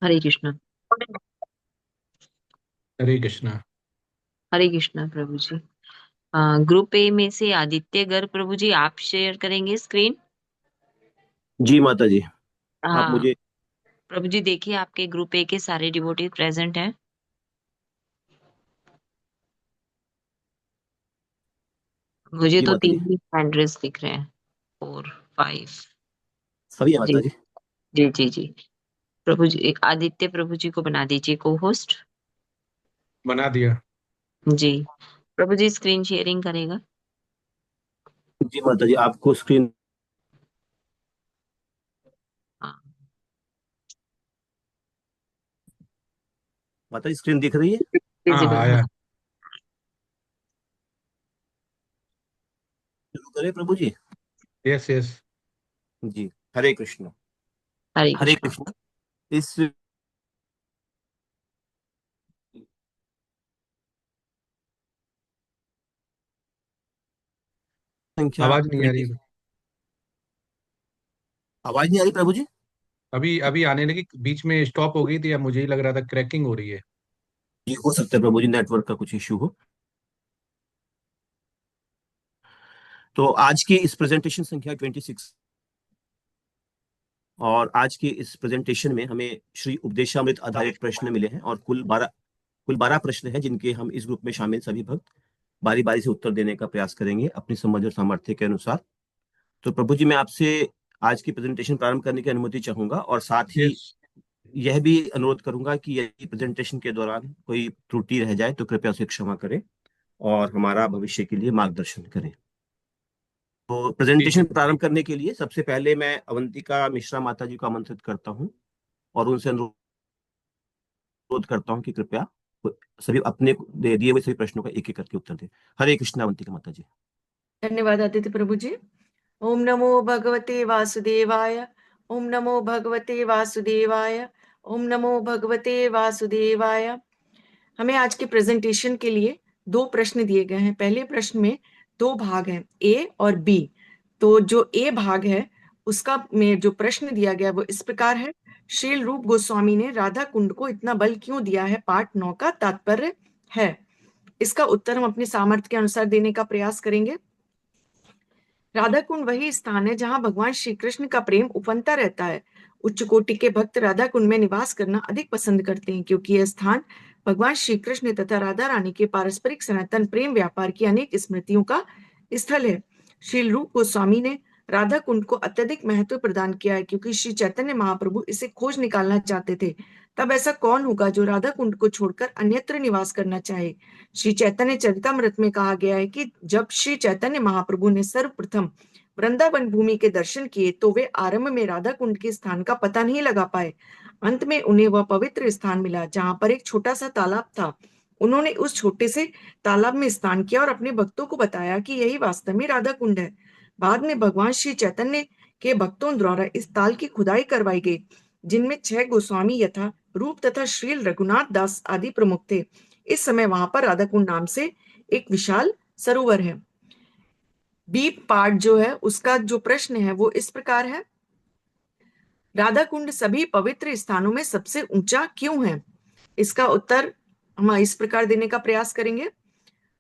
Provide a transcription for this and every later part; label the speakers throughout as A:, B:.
A: हरे कृष्णा।
B: हरे कृष्णा।
A: हरे कृष्णा प्रभु जी। Group A में से आदित्य गर्ग प्रभु जी, आप शेयर करेंगे स्क्रीन?
C: जी माता जी। आप
A: हाँ
C: मुझे।
A: प्रभु जी, देखिए आपके ग्रुप ए के सारे डिवोटी प्रेजेंट हैं। मुझे
C: जी
A: तो
C: माता जी।
A: तीन ही हैंड रेस दिख रहे हैं। 4, 5।
C: सभी है
A: जी
C: माता जी।
A: जी जी जी। प्रभु जी, आदित्य प्रभु जी को बना दीजिए को होस्ट।
B: बना दिया।
A: जी। प्रभु जी स्क्रीन शेयरिंग करेगा?
C: जी माता जी, आपको स्क्रीन।
A: हाँ।
C: माता जी स्क्रीन दिख रही है?
B: हाँ हाँ,
A: विजिबल, हाँ।
B: आया।
C: शुरू करें प्रभु जी?
B: Yes yes.
C: जी। हरे कृष्ण।
A: हरे
C: हरे
A: कृष्णा।
C: कृष्ण। इस संख्या
B: आवाज नहीं आ रही
C: 26।
B: है।
C: आवाज नहीं आ रही प्रभु जी?
B: अभी अभी आने लगी, बीच में स्टॉप हो गई थी, या मुझे ही लग रहा था क्रैकिंग हो रही है।
C: जी हो सकता है प्रभु जी, नेटवर्क का कुछ इश्यू हो। तो आज की इस प्रेजेंटेशन संख्या 26। और आज की इस प्रेजेंटेशन में हमें श्री उपदेशामृत आधारित प्रश्न मिले हैं, और कुल 12 प्रश्न हैं, जिनके हम इस ग्रुप में शामिल सभी भक्त बारी बारी से उत्तर देने का प्रयास करेंगे अपनी समझ और सामर्थ्य के अनुसार। तो प्रभु जी, मैं आपसे आज की प्रेजेंटेशन प्रारंभ करने की अनुमति चाहूंगा, और साथ ही
B: यस।
C: यह भी अनुरोध करूंगा कि यदि प्रेजेंटेशन के दौरान कोई त्रुटि रह जाए तो कृपया उसे क्षमा करें और हमारा भविष्य के लिए मार्गदर्शन करें। तो
B: ठीक है।
C: प्रेजेंटेशन प्रारंभ करने के लिए सबसे पहले मैं अवंतिका मिश्रा माता जी को आमंत्रित करता हूं, और उनसे अनुरोध करता हूं कि कृपया सभी अपने दिए हुए सभी प्रश्नों का एक एक करके उत्तर दें। हरे कृष्ण अवंतिका माता जी।
D: धन्यवाद आदित्य प्रभु जी। ओम नमो भगवते वासुदेवाय। ओम नमो भगवते वासुदेवाय। ओम नमो भगवते वासुदेवाय। हमें आज के प्रेजेंटेशन के लिए दो प्रश्न दिए गए हैं। पहले प्रश्न में दो भाग हैं, ए और बी। तो जो ए भाग है उसका में जो प्रश्न दिया गया वो इस प्रकार है: श्रील रूप गोस्वामी ने राधा कुंड को इतना बल क्यों दिया है? पाठ 9 का तात्पर्य है। इसका उत्तर हम अपने सामर्थ्य के अनुसार देने का प्रयास करेंगे। राधा कुंड वही स्थान है जहां भगवान श्री कृष्ण का प्रेम उफनता रहता है। उच्च कोटि के भक्त राधा कुंड में निवास करना अधिक पसंद करते हैं, क्योंकि यह स्थान भगवान श्री कृष्ण तथा राधा रानी के पारस्परिक सनातन प्रेम व्यापार की अनेक स्मृतियों का स्थल है। श्री रूप गोस्वामी ने राधा कुंड को अत्यधिक महत्व प्रदान किया है, क्योंकि श्री चैतन्य महाप्रभु इसे खोज निकालना चाहते थे। तब ऐसा कौन होगा जो राधा कुंड को छोड़कर अन्यत्र निवास करना चाहे? श्री चैतन्य चरितामृत में कहा गया है कि जब श्री चैतन्य महाप्रभु ने सर्वप्रथम वृंदावन भूमि के दर्शन किए तो वे आरंभ में राधा कुंड के स्थान का पता नहीं लगा पाए। अंत में उन्हें वह पवित्र स्थान मिला जहां पर एक छोटा सा तालाब था। उन्होंने उस छोटे से तालाब में स्नान किया और अपने भक्तों को बताया कि यही वास्तव में राधा कुंड है। बाद में भगवान श्री चैतन्य के भक्तों द्वारा इस ताल की खुदाई करवाई गई, जिनमें 6 गोस्वामी यथा रूप तथा श्रील रघुनाथ दास आदि प्रमुख थे। इस समय वहां पर राधा कुंड नाम से एक विशाल सरोवर है। बी पार्ट जो है उसका जो प्रश्न है वो इस प्रकार है: राधा कुंड सभी पवित्र स्थानों में सबसे ऊंचा क्यों है? इसका उत्तर हम इस प्रकार देने का प्रयास करेंगे।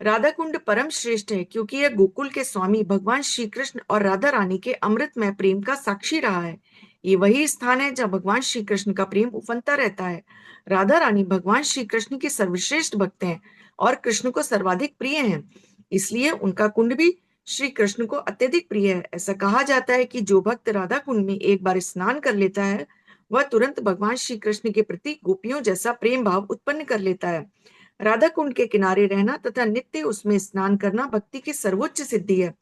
D: राधा कुंड परम श्रेष्ठ है क्योंकि यह गोकुल के स्वामी भगवान श्री कृष्ण और राधा रानी के अमृतमय प्रेम का साक्षी रहा है। ये वही स्थान है जहाँ भगवान श्री कृष्ण का प्रेम उफनता रहता है। राधा रानी भगवान श्री कृष्ण की सर्वश्रेष्ठ भक्त हैं और कृष्ण को सर्वाधिक प्रिय हैं, इसलिए उनका कुंड भी श्री कृष्ण को अत्यधिक प्रिय है। ऐसा कहा जाता है कि जो भक्त राधा कुंड में एक बार स्नान कर लेता है वह तुरंत भगवान श्री कृष्ण के प्रति गोपियों जैसा प्रेम भाव उत्पन्न कर लेता है। राधा कुंड के किनारे रहना तथा नित्य उसमें स्नान करना भक्ति की सर्वोच्च सिद्धि है।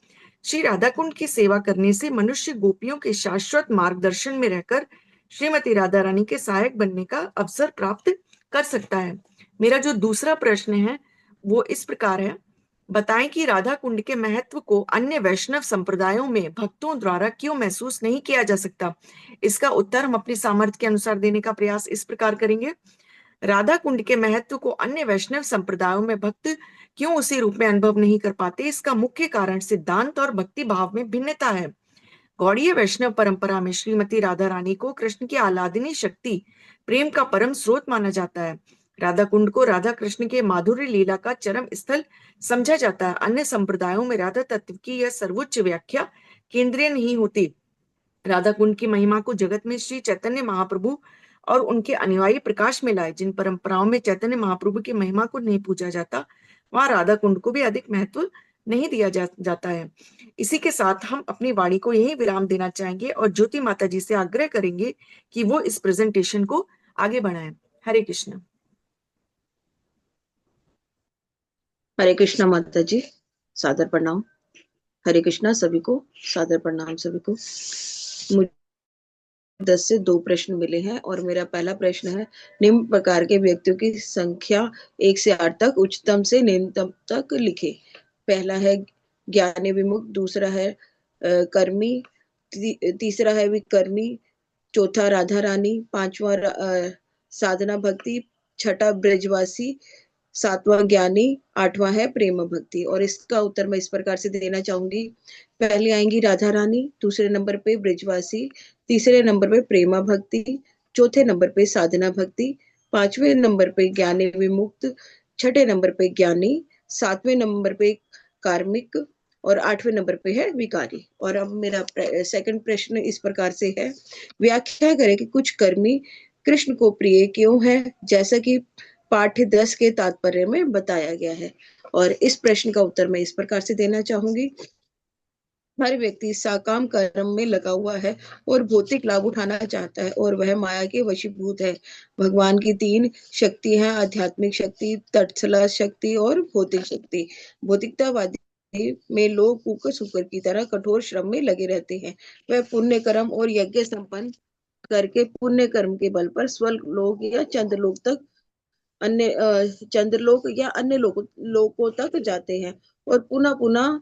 D: श्री राधा कुंड की सेवा करने से मनुष्य गोपियों के शाश्वत मार्गदर्शन में रहकर श्रीमती राधा रानी के सहायक बनने का अवसर प्राप्त कर सकता है। मेरा जो दूसरा प्रश्न है वो इस प्रकार है: बताएं कि राधा कुंड के महत्व को अन्य वैष्णव संप्रदायों में भक्तों द्वारा क्यों महसूस नहीं किया जा सकता? इसका उत्तर हम अपने सामर्थ्य के अनुसार देने का प्रयास इस प्रकार करेंगे। राधा कुंड के महत्व को अन्य वैष्णव संप्रदायों में भक्त क्यों उसी रूप में अनुभव नहीं कर पाते? इसका मुख्य कारण सिद्धांत और भक्ति भाव में भिन्नता है। गौड़ीय वैष्णव परंपरा में श्रीमती राधा रानी को कृष्ण की आह्लादनी शक्ति प्रेम का परम स्रोत माना जाता है। राधा कुंड को राधा कृष्ण के माधुर्य लीला का चरम स्थल समझा जाता है। अन्य संप्रदायों में राधा तत्व की यह सर्वोच्च व्याख्या केंद्रीय नहीं होती। राधा कुंड की महिमा को जगत में श्री चैतन्य महाप्रभु और उनके अनुयायी प्रकाश में लाए। जिन परंपराओं में चैतन्य महाप्रभु की महिमा को नहीं पूजा जाता, वहां राधा कुंड को भी अधिक महत्व नहीं दिया जाता है। इसी के साथ हम अपनी वाणी को यही विराम देना चाहेंगे और ज्योति माता जी से आग्रह करेंगे कि वो इस प्रेजेंटेशन को आगे बढ़ाएं। हरे कृष्ण।
E: हरे कृष्णा माता जी, सादर प्रणाम। हरे कृष्णा सभी को, सादर प्रणाम सभी को। मुझे 10 से 2 प्रश्न मिले हैं और मेरा पहला प्रश्न है, निम्न प्रकार के व्यक्तियों की संख्या 1 से 8 तक उच्चतम से निम्नतम तक लिखे। पहला है ज्ञानी विमुख, दूसरा है कर्मी, तीसरा है विकर्मी, चौथा राधा रानी, पांचवा साधना भक्ति, छठा ब्रजवासी, सातवां ज्ञानी, आठवां है प्रेम भक्ति। और इसका उत्तर मैं इस प्रकार से देना चाहूंगी। पहले आएंगी राधा रानी, दूसरे नंबर पे ब्रजवासी, तीसरे नंबर पे प्रेमा भक्ति, चौथे नंबर पे साधना भक्ति, पांचवें नंबर पे ज्ञानी विमुक्त, छठे नंबर पे ज्ञानी, सातवें नंबर पे कार्मिक और आठवें नंबर पे है विकारी। और अब मेरा सेकंड प्रश्न इस प्रकार से है, व्याख्या करें कि कुछ कर्मी कृष्ण को प्रिय क्यों है, जैसा कि पाठ 10 के तात्पर्य में बताया गया है। और इस प्रश्न का उत्तर मैं इस प्रकार से देना चाहूंगी। हर व्यक्ति साकाम कर्म में लगा हुआ है और भौतिक लाभ उठाना चाहता है और वह माया के वशीभूत है। भगवान की 3 शक्ति हैं, आध्यात्मिक शक्ति, तत्सला शक्ति और भौतिक शक्ति। भौतिकतावादी में लोग कुकर सुकर की तरह कठोर श्रम में लगे रहते हैं। वह पुण्य कर्म और यज्ञ संपन्न करके पुण्य कर्म के बल पर स्वर्ग लोक या चंद्रलोक तक चंद्रलोक या अन्य लोकों तक जाते हैं और पुनः पुनः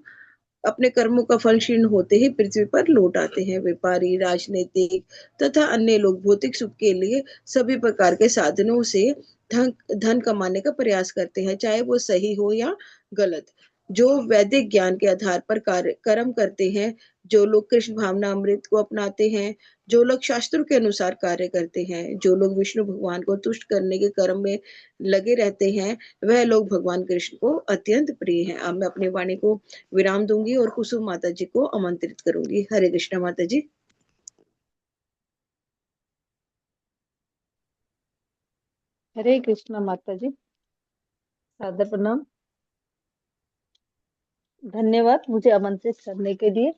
E: अपने कर्मों का फल क्षीण होते ही पृथ्वी पर लौट आते हैं। व्यापारी, राजनीतिक तथा अन्य लोग भौतिक सुख के लिए सभी प्रकार के साधनों से धन कमाने का प्रयास करते हैं, चाहे वो सही हो या गलत। जो वैदिक ज्ञान के आधार पर कर्म करते हैं, जो लोग कृष्ण भावना अमृत को अपनाते हैं, जो लोग शास्त्रों के अनुसार कार्य करते हैं, जो लोग विष्णु भगवान को तुष्ट करने के कर्म में लगे रहते हैं, वह लोग भगवान कृष्ण को अत्यंत प्रिय हैं। अब मैं अपनी वाणी को विराम दूंगी और कुसुम माता जी को आमंत्रित करूंगी। हरे कृष्ण माता जी।
F: हरे कृष्णा माता जी, सादर प्रणाम। धन्यवाद मुझे आमंत्रित करने के लिए।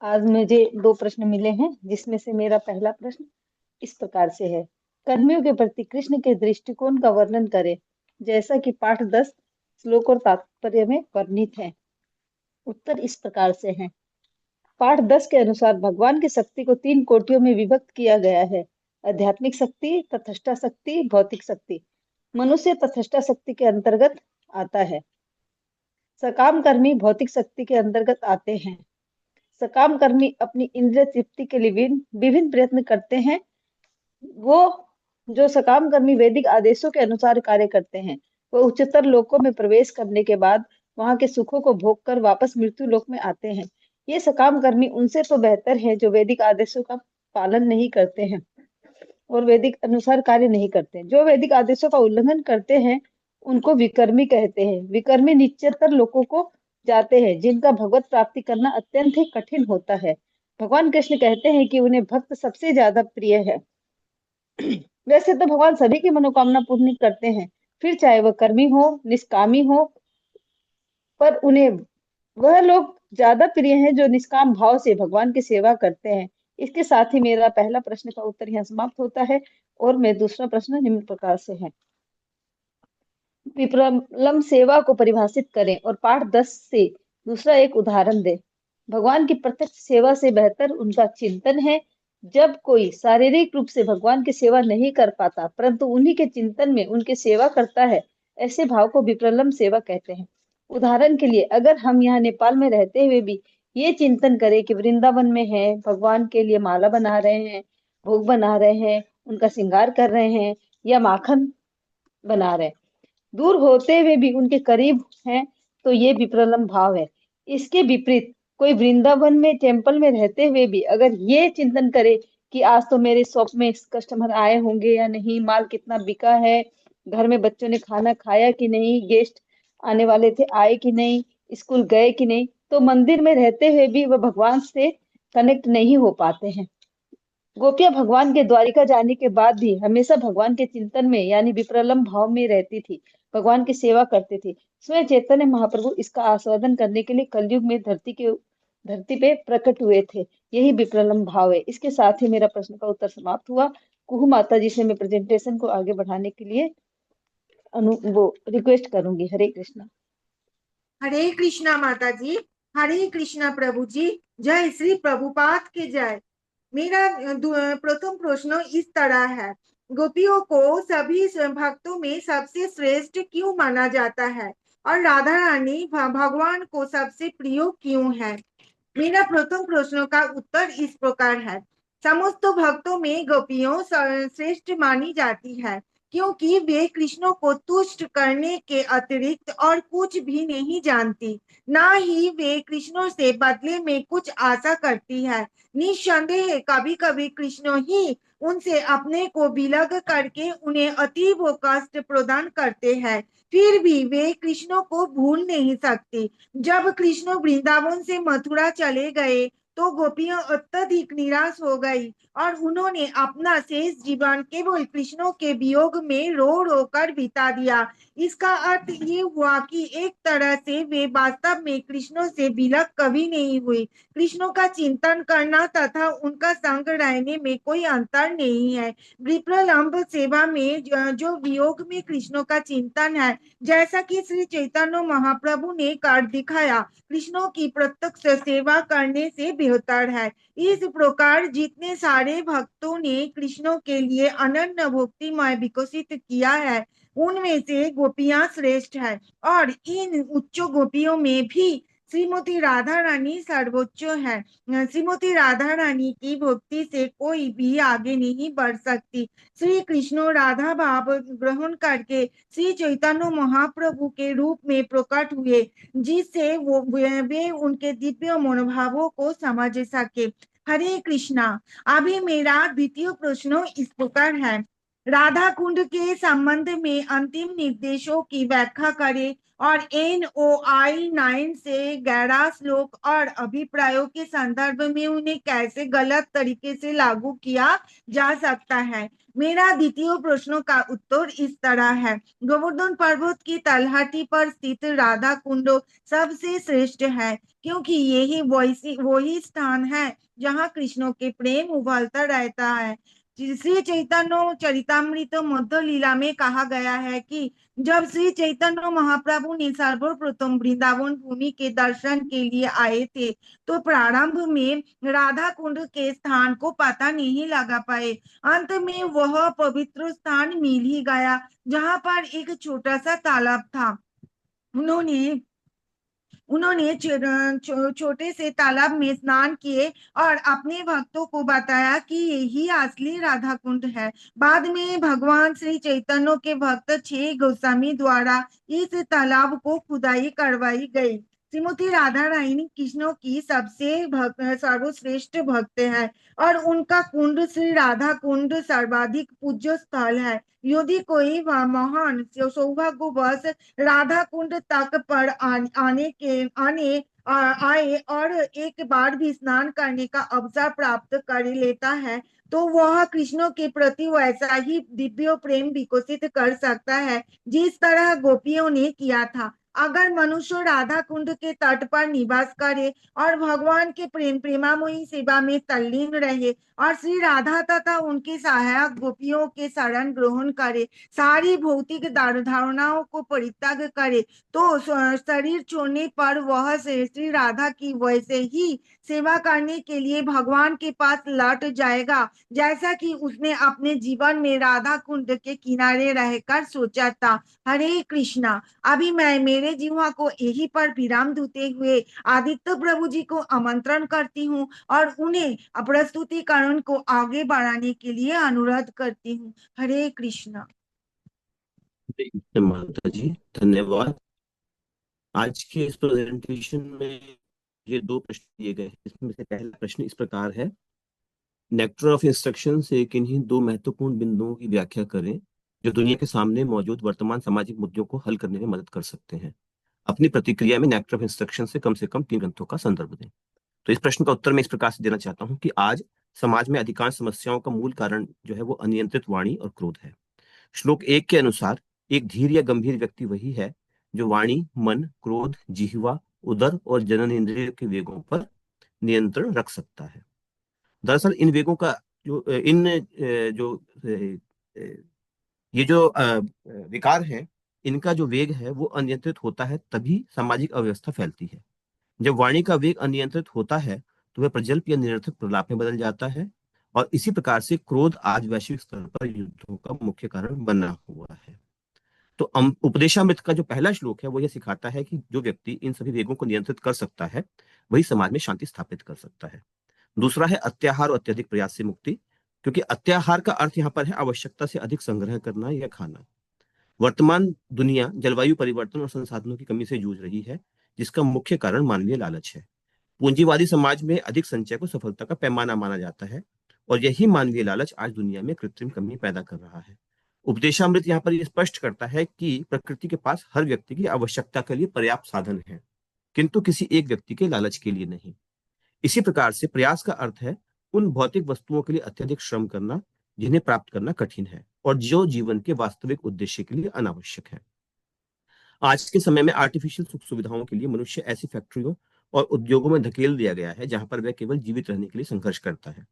F: आज मुझे 2 प्रश्न मिले हैं, जिसमें से मेरा पहला प्रश्न इस प्रकार से है, कर्मियों के प्रति कृष्ण के दृष्टिकोण का वर्णन करें, जैसा कि पाठ 10 श्लोक और तात्पर्य में वर्णित है। उत्तर इस प्रकार से है। पाठ 10 के अनुसार भगवान की शक्ति को 3 कोटियों में विभक्त किया गया है, आध्यात्मिक शक्ति, तथस्टा शक्ति, भौतिक शक्ति। मनुष्य तथस्टा शक्ति के अंतर्गत आता है। सकाम कर्मी भौतिक शक्ति के अंतर्गत आते हैं। सकाम कर्मी अपनी इंद्रिय तृप्ति के लिए विभिन्न प्रयत्न करते हैं। वो जो सकाम कर्मी वैदिक आदेशों के अनुसार कार्य करते हैं, वो उच्चतर लोकों में प्रवेश करने के बाद वहां के सुखों को भोग कर वापस मृत्यु लोक में आते हैं। ये सकाम कर्मी उनसे तो बेहतर है जो वैदिक आदेशों का पालन नहीं करते हैं और वैदिक अनुसार कार्य नहीं करते। जो वैदिक आदेशों का उल्लंघन करते हैं उनको विकर्मी कहते हैं। विकर्मी नीचतर लोकों को जाते हैं, जिनका भगवत प्राप्ति करना अत्यंत ही कठिन होता है। भगवान कृष्ण कहते हैं कि उन्हें भक्त सबसे ज्यादा प्रिय है। वैसे तो भगवान सभी की मनोकामना पूर्ण करते हैं, फिर चाहे वह कर्मी हो निष्कामी हो, पर उन्हें वह लोग ज्यादा प्रिय हैं जो निष्काम भाव से भगवान की सेवा करते हैं। इसके साथ ही मेरा पहला प्रश्न का उत्तर यहाँ समाप्त होता है और मैं दूसरा प्रश्न निम्न प्रकार से है। विप्रलम्ब सेवा को परिभाषित करें और पाठ 10 से दूसरा एक उदाहरण दें। भगवान की प्रत्यक्ष सेवा से बेहतर उनका चिंतन है। जब कोई शारीरिक रूप से भगवान की सेवा नहीं कर पाता, परंतु उन्हीं के चिंतन में उनकी सेवा करता है, ऐसे भाव को विप्रलम्ब सेवा कहते हैं। उदाहरण के लिए, अगर हम यहाँ नेपाल में रहते हुए भी ये चिंतन करें कि वृंदावन में है, भगवान के लिए माला बना रहे हैं, भोग बना रहे हैं, उनका श्रृंगार कर रहे हैं या माखन बना रहे हैं, दूर होते हुए भी उनके करीब हैं, तो ये विप्रलम्ब भाव है। इसके विपरीत कोई वृंदावन में टेम्पल में रहते हुए भी अगर ये चिंतन करे कि आज तो मेरे शॉप में कस्टमर आए होंगे या नहीं, माल कितना बिका है, घर में बच्चों ने खाना खाया कि नहीं, गेस्ट आने वाले थे आए कि नहीं, स्कूल गए कि नहीं। तो मंदिर में रहते हुए भी वह भगवान से कनेक्ट नहीं हो पाते हैं। गोपियां भगवान के द्वारिका जाने के बाद भी हमेशा भगवान के चिंतन में यानी विप्रलम्ब भाव में रहती थी, भगवान की सेवा करती थी। स्वयं चैतन्य महाप्रभु इसका आस्वादन करने के लिए कलयुग में धरती पे प्रकट हुए थे। यही विप्रलम्ब भाव है। इसके साथ ही मेरा प्रश्न का उत्तर समाप्त हुआ। कुहू माता जी से मैं प्रेजेंटेशन को आगे बढ़ाने के लिए वो रिक्वेस्ट करूंगी। हरे कृष्णा।
D: हरे कृष्णा माता जी, हरे कृष्णा प्रभु जी, जय श्री प्रभुपाद के जय। मेरा प्रथम प्रश्न इस तरह है, गोपियों को सभी भक्तों में सबसे श्रेष्ठ क्यों माना जाता है और राधा रानी भगवान को सबसे प्रिय क्यों है? मेरा प्रथम प्रश्न का उत्तर इस प्रकार है, समस्त भक्तों में गोपियों श्रेष्ठ मानी जाती है क्योंकि वे कृष्ण को तुष्ट करने के अतिरिक्त और कुछ भी नहीं जानती, ना ही वे कृष्ण से बदले में कुछ आशा करती है। निस्संदेह कभी कभी कृष्ण ही उनसे अपने को विलग करके उन्हें अतीब कष्ट प्रदान करते हैं, फिर भी वे कृष्ण को भूल नहीं सकती। जब कृष्ण वृंदावन से मथुरा चले गए तो गोपियां अत्यधिक निराश हो गई और उन्होंने अपना शेष जीवन केवल कृष्ण के वियोग में रो रो कर बिता दिया। इसका अर्थ ये हुआ कि एक तरह से वे वास्तव में कृष्ण से विलग कभी नहीं हुई। कृष्ण का चिंतन करना तथा उनका संग रहने में कोई अंतर नहीं है। विप्रलम्ब सेवा में जो वियोग में कृष्ण का चिंतन है, जैसा कि श्री चैतन्य महाप्रभु ने कर दिखाया, कृष्णों की प्रत्यक्ष सेवा करने से बेहतर है। इस प्रकार जितने सारे भक्तों ने कृष्णों के लिए अनन्य भक्तिमय विकसित किया है, उनमें से गोपियां श्रेष्ठ है और इन उच्च गोपियों में भी श्रीमती राधा रानी सर्वोच्च है। श्रीमती राधा रानी की भक्ति से कोई भी आगे नहीं बढ़ सकती। श्री कृष्ण राधा भाव ग्रहण करके श्री चैतन्य महाप्रभु के रूप में प्रकट हुए, जिससे वे उनके दिव्य मनोभावों को समझ सके। हरे कृष्णा। अभी मेरा द्वितीय प्रश्न इस प्रकार है, राधा कुंड के संबंध में अंतिम निर्देशों की व्याख्या करें और NOI 9 से 11 श्लोक और अभिप्रायों के संदर्भ में उन्हें कैसे गलत तरीके से लागू किया जा सकता है। मेरा द्वितीय प्रश्न का उत्तर इस तरह है, गोवर्धन पर्वत की तलहटी पर स्थित राधा कुंड सबसे श्रेष्ठ है क्योंकि यही वही स्थान है जहाँ कृष्ण के प्रेम उबलता रहता है। श्री चैतन्य चरितामृत मध्य लीला में कहा गया है कि जब श्री चैतन्य महाप्रभु ने सर्वप्रथम वृंदावन भूमि के दर्शन के लिए आए थे तो प्रारंभ में राधा कुंड के स्थान को पता नहीं लगा पाए। अंत में वह पवित्र स्थान मिल ही गया जहाँ पर एक छोटा सा तालाब था। उन्होंने छोटे से तालाब में स्नान किए और अपने भक्तों को बताया कि यही असली राधा कुंड है। बाद में भगवान श्री चैतन्य के भक्त 6 गोस्वामी द्वारा इस तालाब को खुदाई करवाई गई। श्रीमती राधा रानी कृष्ण की सबसे सर्वश्रेष्ठ भक्त है और उनका कुंड श्री राधा कुंड सर्वाधिक पूज्य स्थल है। यदि कोई महान सौभाग्यवश राधा कुंड तक पर आए और एक बार भी स्नान करने का अवसर प्राप्त कर लेता है तो वह कृष्ण के प्रति वैसा ही दिव्य प्रेम विकसित कर सकता है जिस तरह गोपियों ने किया था। अगर मनुष्य राधा कुंड के तट पर निवास करे और भगवान के प्रेमामयी सेवा में तल्लीन रहे और श्री राधा तथा उनके सहायक गोपियों के शरण ग्रहण करे, सारी भौतिक धारणाओं को परित्याग करे, तो शरीर छोड़ने पर वह श्री राधा की वैसे ही सेवा करने के लिए भगवान के पास लौट जाएगा जैसा कि उसने अपने जीवन में राधा कुंड के किनारे रहकर सोचा था। हरे कृष्णा। अभी मैं मेरे जीवा को यही पर विराम देते हुए आदित्य प्रभु जी को आमंत्रण करती हूँ और उन्हें प्रस्तुतिकरण को आगे बढ़ाने के लिए अनुरोध करती हूँ। हरे कृष्णा।
C: माता जी धन्यवाद। आज के इस प्रेजेंटेशन में ये 2 प्रश्न दिए गए हैं। इसमें से पहला प्रश्न इस प्रकार है, नेक्टर ऑफ इंस्ट्रक्शन से किन्हीं दो महत्वपूर्ण बिंदुओं की व्याख्या करें जो दुनिया के सामने मौजूद वर्तमान सामाजिक मुद्दों को हल करने में मदद कर सकते हैं। अपनी प्रतिक्रिया में नेक्टर ऑफ इंस्ट्रक्शन से कम 3 ग्रंथों का संदर्भ दें। तो इस प्रश्न का उत्तर मैं इस प्रकार से देना चाहता हूं कि आज समाज में अधिकांश समस्याओं का मूल कारण जो है वो अनियंत्रित वाणी और क्रोध है। श्लोक 1 के अनुसार एक धीर या गंभीर व्यक्ति वही है जो वाणी, मन, क्रोध, जिह्वा, उदर और जननेंद्रिय के वेगों पर नियंत्रण रख सकता है। दरअसल इन वेगों का जो ये जो विकार है, इनका जो वेग है वो अनियंत्रित होता है, तभी सामाजिक अव्यवस्था फैलती है। जब वाणी का वेग अनियंत्रित होता है तो वह प्रजल्प या निरर्थक प्रलाप में बदल जाता है, और इसी प्रकार से क्रोध आज वैश्विक स्तर पर युद्धों का मुख्य कारण बना हुआ है। तो उपदेशामृत का जो पहला श्लोक है वो यह सिखाता है कि जो व्यक्ति इन सभी वेगों को नियंत्रित कर सकता है वही समाज में शांति स्थापित कर सकता है। दूसरा है अत्याहार और अत्यधिक प्रयास से मुक्ति, क्योंकि अत्याहार का अर्थ यहाँ पर है आवश्यकता से अधिक संग्रह करना या खाना। वर्तमान दुनिया जलवायु परिवर्तन और संसाधनों की कमी से जूझ रही है, जिसका मुख्य कारण मानवीय लालच है। पूंजीवादी समाज में अधिक संचय को सफलता का पैमाना माना जाता है, और यही मानवीय लालच आज दुनिया में कृत्रिम कमी पैदा कर रहा है। उपदेशामृत यहाँ पर यह स्पष्ट करता है कि प्रकृति के पास हर व्यक्ति की आवश्यकता के लिए पर्याप्त साधन है, किंतु किसी एक व्यक्ति के लालच के लिए नहीं। इसी प्रकार से प्रयास का अर्थ है उन भौतिक वस्तुओं के लिए अत्यधिक श्रम करना जिन्हें प्राप्त करना कठिन है और जो जीवन के वास्तविक उद्देश्य के लिए अनावश्यक है। आज के समय में आर्टिफिशियल सुख सुविधाओं के लिए मनुष्य ऐसी फैक्ट्रियों और उद्योगों में धकेल दिया गया है जहां पर वह केवल जीवित रहने के लिए संघर्ष करता है।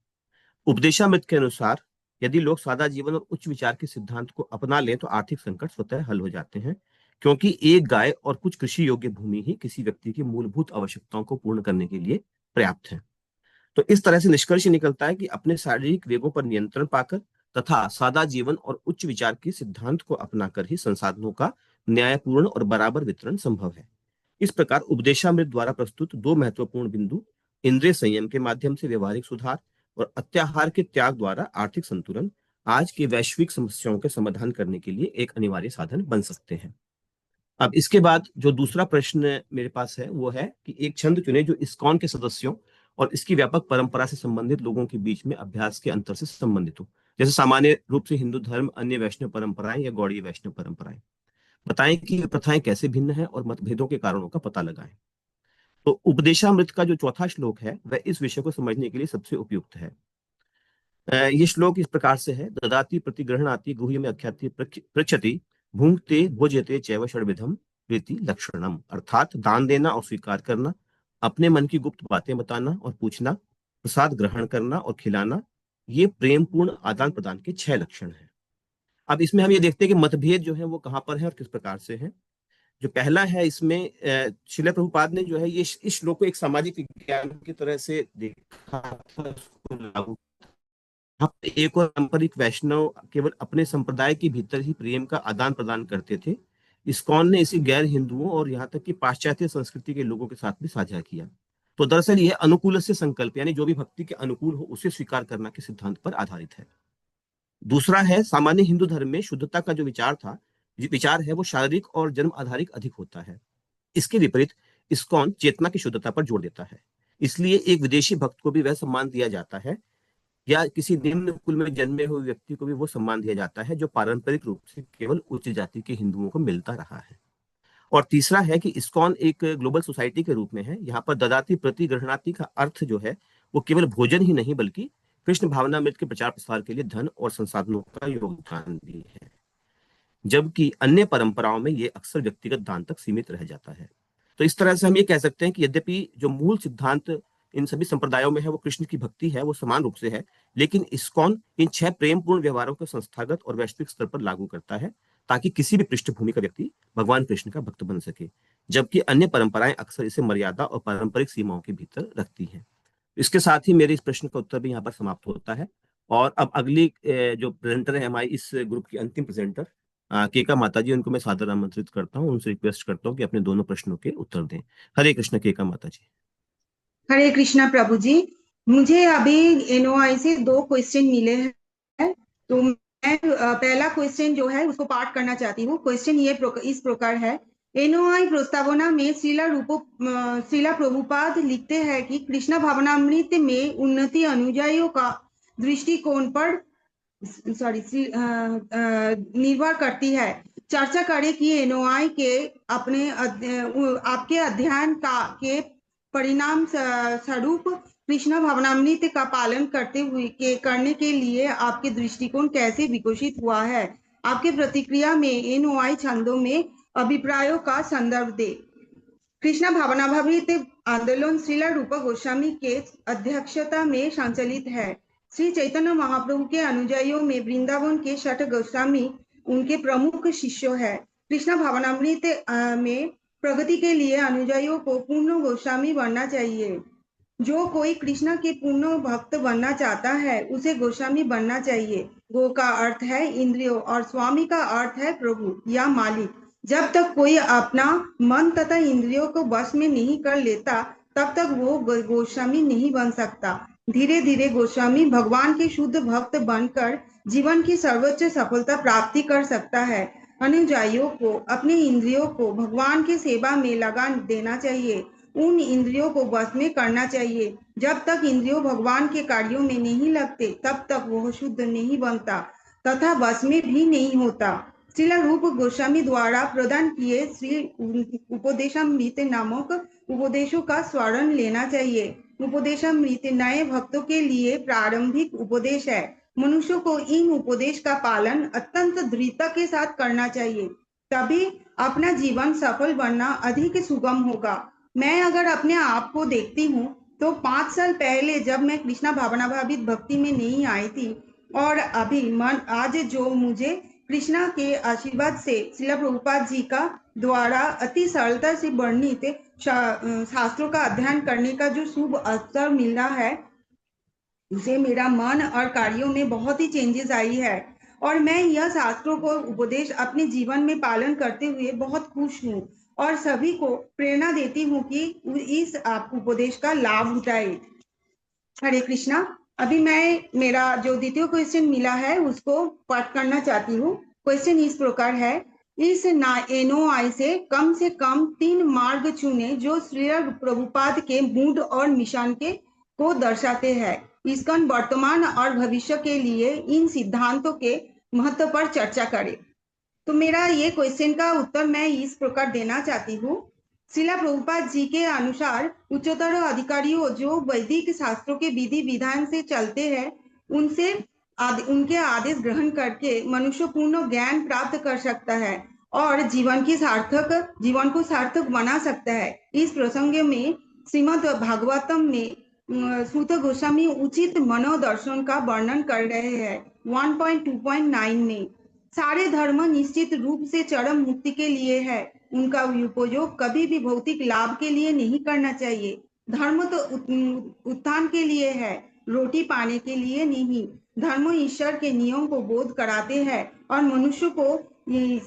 C: उपदेशामृत के अनुसार यदि लोग सादा जीवन और उच्च विचार के सिद्धांत को अपना लें तो आर्थिक संकट स्वतः हल हो जाते हैं, क्योंकि एक गाय और कुछ कृषि योग्य भूमि ही किसी व्यक्ति की मूलभूत आवश्यकताओं को पूर्ण करने के लिए पर्याप्त है। तो इस तरह से निष्कर्ष निकलता है कि अपने शारीरिक वेगों पर नियंत्रण पाकर तथा सादा जीवन और उच्च विचार के सिद्धांत को अपनाकर ही संसाधनों का न्यायपूर्ण और बराबर वितरण संभव है। इस प्रकार उपदेशामृत द्वारा प्रस्तुत दो महत्वपूर्ण बिंदु, इंद्रिय संयम के माध्यम से व्यवहारिक सुधार और अत्याहार के त्याग द्वारा आर्थिक संतुलन, आज की वैश्विक समस्याओं के समाधान करने के लिए एक अनिवार्य साधन बन सकते हैं। अब इसके बाद जो दूसरा प्रश्न मेरे पास है वो है कि एक छंद चुने जो इस्कॉन के सदस्यों और इसकी व्यापक परंपरा से संबंधित लोगों के बीच में अभ्यास के अंतर से संबंधित हो, जैसे सामान्य रूप से हिंदू धर्म, अन्य वैष्णव परंपराएं या गौड़ीय वैष्णव परंपराएं। बताएं कि ये प्रथाएं कैसे भिन्न है और मतभेदों के कारणों का पता लगाएं। तो उपदेशामृत का जो चौथा श्लोक है वह इस विषय को समझने के लिए सबसे उपयुक्त है। ये श्लोक इस प्रकार से है, ददाति प्रतिग्रहणाति गुह्यम अख्याति पृच्छति भुंक्ते भोज्यते चैव षड्विधम प्रीति लक्षणम, अर्थात दान देना और स्वीकार करना, अपने मन की गुप्त बातें बताना और पूछना, प्रसाद ग्रहण करना और खिलाना, ये प्रेम पूर्ण आदान प्रदान के 6 लक्षण हैं। अब इसमें हम ये देखते हैं कि मतभेद जो है वो कहाँ पर है और किस प्रकार से है। जो पहला है इसमें श्रील प्रभुपाद ने जो है ये इस श्लोक को एक सामाजिक विज्ञान की तरह से देखा था, उसको लागू। एक और पारंपरिक वैष्णव केवल अपने संप्रदाय के भीतर ही प्रेम का आदान प्रदान करते थे। इस्कॉन ने इसे गैर हिंदुओं और यहाँ तक कि पाश्चात्य संस्कृति के लोगों के साथ भी साझा किया। तो दरअसल यह अनुकूल से संकल्प, यानी जो भी भक्ति के अनुकूल हो उसे स्वीकार करना के सिद्धांत पर आधारित है। दूसरा है सामान्य हिंदू धर्म में शुद्धता का जो विचार है वो शारीरिक और जन्म आधारित अधिक होता है। इसके विपरीत इस्कॉन चेतना की शुद्धता पर जोर देता है। इसलिए एक विदेशी भक्त को भी वह सम्मान दिया जाता है या किसी निम्न कुल में जन्मे हुए व्यक्ति को भी वो सम्मान दिया जाता है जो पारंपरिक रूप से केवल उच्च जाति के हिंदुओं को मिलता रहा है। और तीसरा है कि इस्कॉन एक ग्लोबल सोसाइटी के रूप में है। यहाँ पर ददाति प्रतिग्रहणाति का अर्थ जो है वो केवल भोजन ही नहीं बल्कि कृष्ण भावनामृत के प्रचार प्रसार के लिए धन और संसाधनों का योगदान भी है, जबकि अन्य परंपराओं में ये अक्सर व्यक्तिगत दान तक सीमित रह जाता है। तो इस तरह से हम ये कह सकते हैं कि यद्यपि जो मूल सिद्धांत इन सभी संप्रदायों में है वो कृष्ण की भक्ति है, वो समान रूप से है, लेकिन इस्कॉन इन 6 प्रेमपूर्ण व्यवहारों को संस्थागत और वैश्विक स्तर पर लागू करता है ताकि किसी भी पृष्ठभूमि का व्यक्ति भगवान कृष्ण का भक्त बन सके, जबकि अन्य परंपराएं अक्सर इसे मर्यादा और पारंपरिक सीमाओं के भीतर रखती हैं। इसके साथ ही मेरे इस प्रश्न का उत्तर भी यहाँ पर समाप्त होता है। और अब अगली जो प्रेजेंटर है हमारी इस ग्रुप की अंतिम प्रेजेंटर केका माता जी, उनको मैं सादर आमंत्रित करता हूँ, उनसे रिक्वेस्ट करता हूँ कि अपने दोनों प्रश्नों के उत्तर दें। हरे कृष्ण केका माता जी।
G: हरे कृष्णा प्रभु जी, मुझे अभी एनओआई से 2 क्वेश्चन मिले हैं, तो मैं पहला क्वेश्चन जो है उसको पाठ करना चाहती हूँ। क्वेश्चन ये इस प्रकार है, एनओआई प्रस्तावना में श्रीला प्रभुपाद लिखते हैं कि कृष्ण भावनामृत में उन्नति अनुयायियों का दृष्टिकोण पर निर्भर करती है। चर्चा करें कि एनओआई के आपके अध्ययन के परिणाम स्वरूप कृष्ण भावनामृत का पालन करने के लिए आपके दृष्टिकोण कैसे विकसित हुआ है। आपके प्रतिक्रिया में एनओआई छंदों में अभिप्रायों का संदर्भ दे। कृष्ण भावनामृत आंदोलन श्रील रूप गोस्वामी के अध्यक्षता में संचालित है। श्री चैतन्य महाप्रभु के अनुयायियों में वृंदावन के छठ गोस्वामी उनके प्रमुख शिष्य है। कृष्ण भावनामृत में प्रगति के लिए अनुयायियों को पूर्ण गोस्वामी बनना चाहिए। जो कोई कृष्ण के पूर्ण भक्त बनना चाहता है उसे गोस्वामी बनना चाहिए। गो का अर्थ है इंद्रियों और स्वामी का अर्थ है प्रभु या मालिक। जब तक कोई अपना मन तथा इंद्रियों को वश में नहीं कर लेता तब तक वो गोस्वामी नहीं बन सकता। धीरे धीरे गोस्वामी भगवान के शुद्ध भक्त बनकर जीवन की सर्वोच्च सफलता प्राप्ति कर सकता है। अनुयायियों को अपने इंद्रियों को भगवान की सेवा में लगा देना चाहिए। उन इंद्रियों को वश में करना चाहिए। जब तक इंद्रियों भगवान के कार्यों में नहीं लगते तब तक वह शुद्ध नहीं बनता तथा वश में भी नहीं होता। श्रील रूप गोस्वामी द्वारा प्रदान किए श्री उपदेशामृत नामक उपदेशों का स्मरण लेना चाहिए। उपदेशामृत नए भक्तों के लिए प्रारंभिक उपदेश है। मनुष्य को इन उपदेश का पालन अत्यंत दृढ़ता के साथ करना चाहिए, तभी अपना जीवन सफल बनना अधिक सुगम होगा। मैं अगर अपने आप को देखती हूँ तो 5 साल पहले जब मैं कृष्णा भावनाभावित भक्ति में नहीं आई थी और अभी आज जो मुझे कृष्णा के आशीर्वाद से श्रील प्रभुपाद जी का द्वारा अति सरलता से वर्णित शास्त्रों का अध्ययन करने का जो शुभ अवसर मिल रहा है उसे मेरा मन और कार्यों में बहुत ही चेंजेस आई है और मैं यह शास्त्रों को उपदेश अपने जीवन में पालन करते हुए बहुत खुश हूँ और सभी को प्रेरणा देती हूँ कि इस उपदेश का लाभ उठाए। हरे कृष्णा। अभी मैं मेरा जो द्वितीय क्वेश्चन मिला है उसको पाठ करना चाहती हूँ। क्वेश्चन इस प्रकार है, इस एनओआई से कम 3 मार्ग चुने जो श्री प्रभुपाद के मूड और मिशन के को दर्शाते हैं। इसकन वर्तमान और भविष्य के लिए इन सिद्धांतों के महत्व पर चर्चा करें। तो मेरा ये क्वेश्चन का उत्तर मैं इस प्रकार देना चाहती हूँ। श्रील प्रभुपाद जी के अनुसार उच्चतर अधिकारियों जो वैदिक शास्त्रों के विधि विधान से चलते हैं उनके आदेश ग्रहण करके मनुष्य पूर्ण ज्ञान प्राप्त कर सकता है और जीवन को सार्थक बना सकता है। इस प्रसंग में श्रीमद् भागवतम में सूत गोस्वामी उचित मनोदर्शन का वर्णन कर रहे हैं। 1.2.9 में सारे धर्म निश्चित रूप से चरम मुक्ति के लिए है। उनका उपयोग कभी भी भौतिक लाभ के लिए नहीं करना चाहिए। धर्म तो उत्थान के लिए है, रोटी पाने के लिए नहीं। धर्म ईश्वर के नियम को बोध कराते हैं और मनुष्य को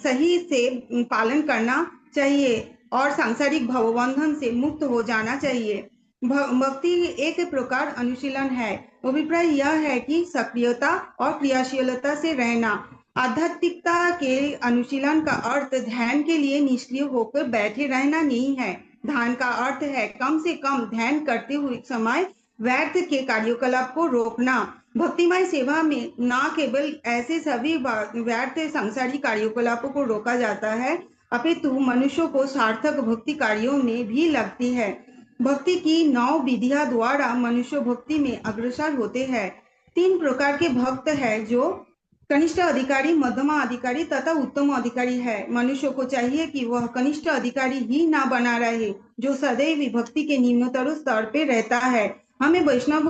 G: सही से पालन करना चाहिए और सांसारिक भवबंधन से मुक्त हो जाना चाहिए। भक्ति एक प्रकार अनुशीलन है। अभिप्राय यह है कि सक्रियता और क्रियाशीलता से रहना। आध्यात्मिकता के अनुशीलन का अर्थ ध्यान के लिए निष्क्रिय होकर बैठे रहना नहीं है। ध्यान का अर्थ है कम से कम ध्यान करते हुए समय व्यर्थ के कार्यकलाप को रोकना। भक्तिमय सेवा में न केवल ऐसे सभी व्यर्थ सांसारिक कार्यकलापों को रोका जाता है अपितु मनुष्य को सार्थक भक्ति कार्यों में भी लगती है। भक्ति की 9 विधियां द्वारा मनुष्य भक्ति में अग्रसर होते हैं। 3 प्रकार के भक्त हैं जो कनिष्ठ अधिकारी, मध्यमा अधिकारी तथा उत्तम अधिकारी है। मनुष्य को चाहिए कि वह कनिष्ठ अधिकारी ही ना बना रहे जो सदैव भक्ति के निम्नतर स्तर पे रहता है। हमें वैष्णव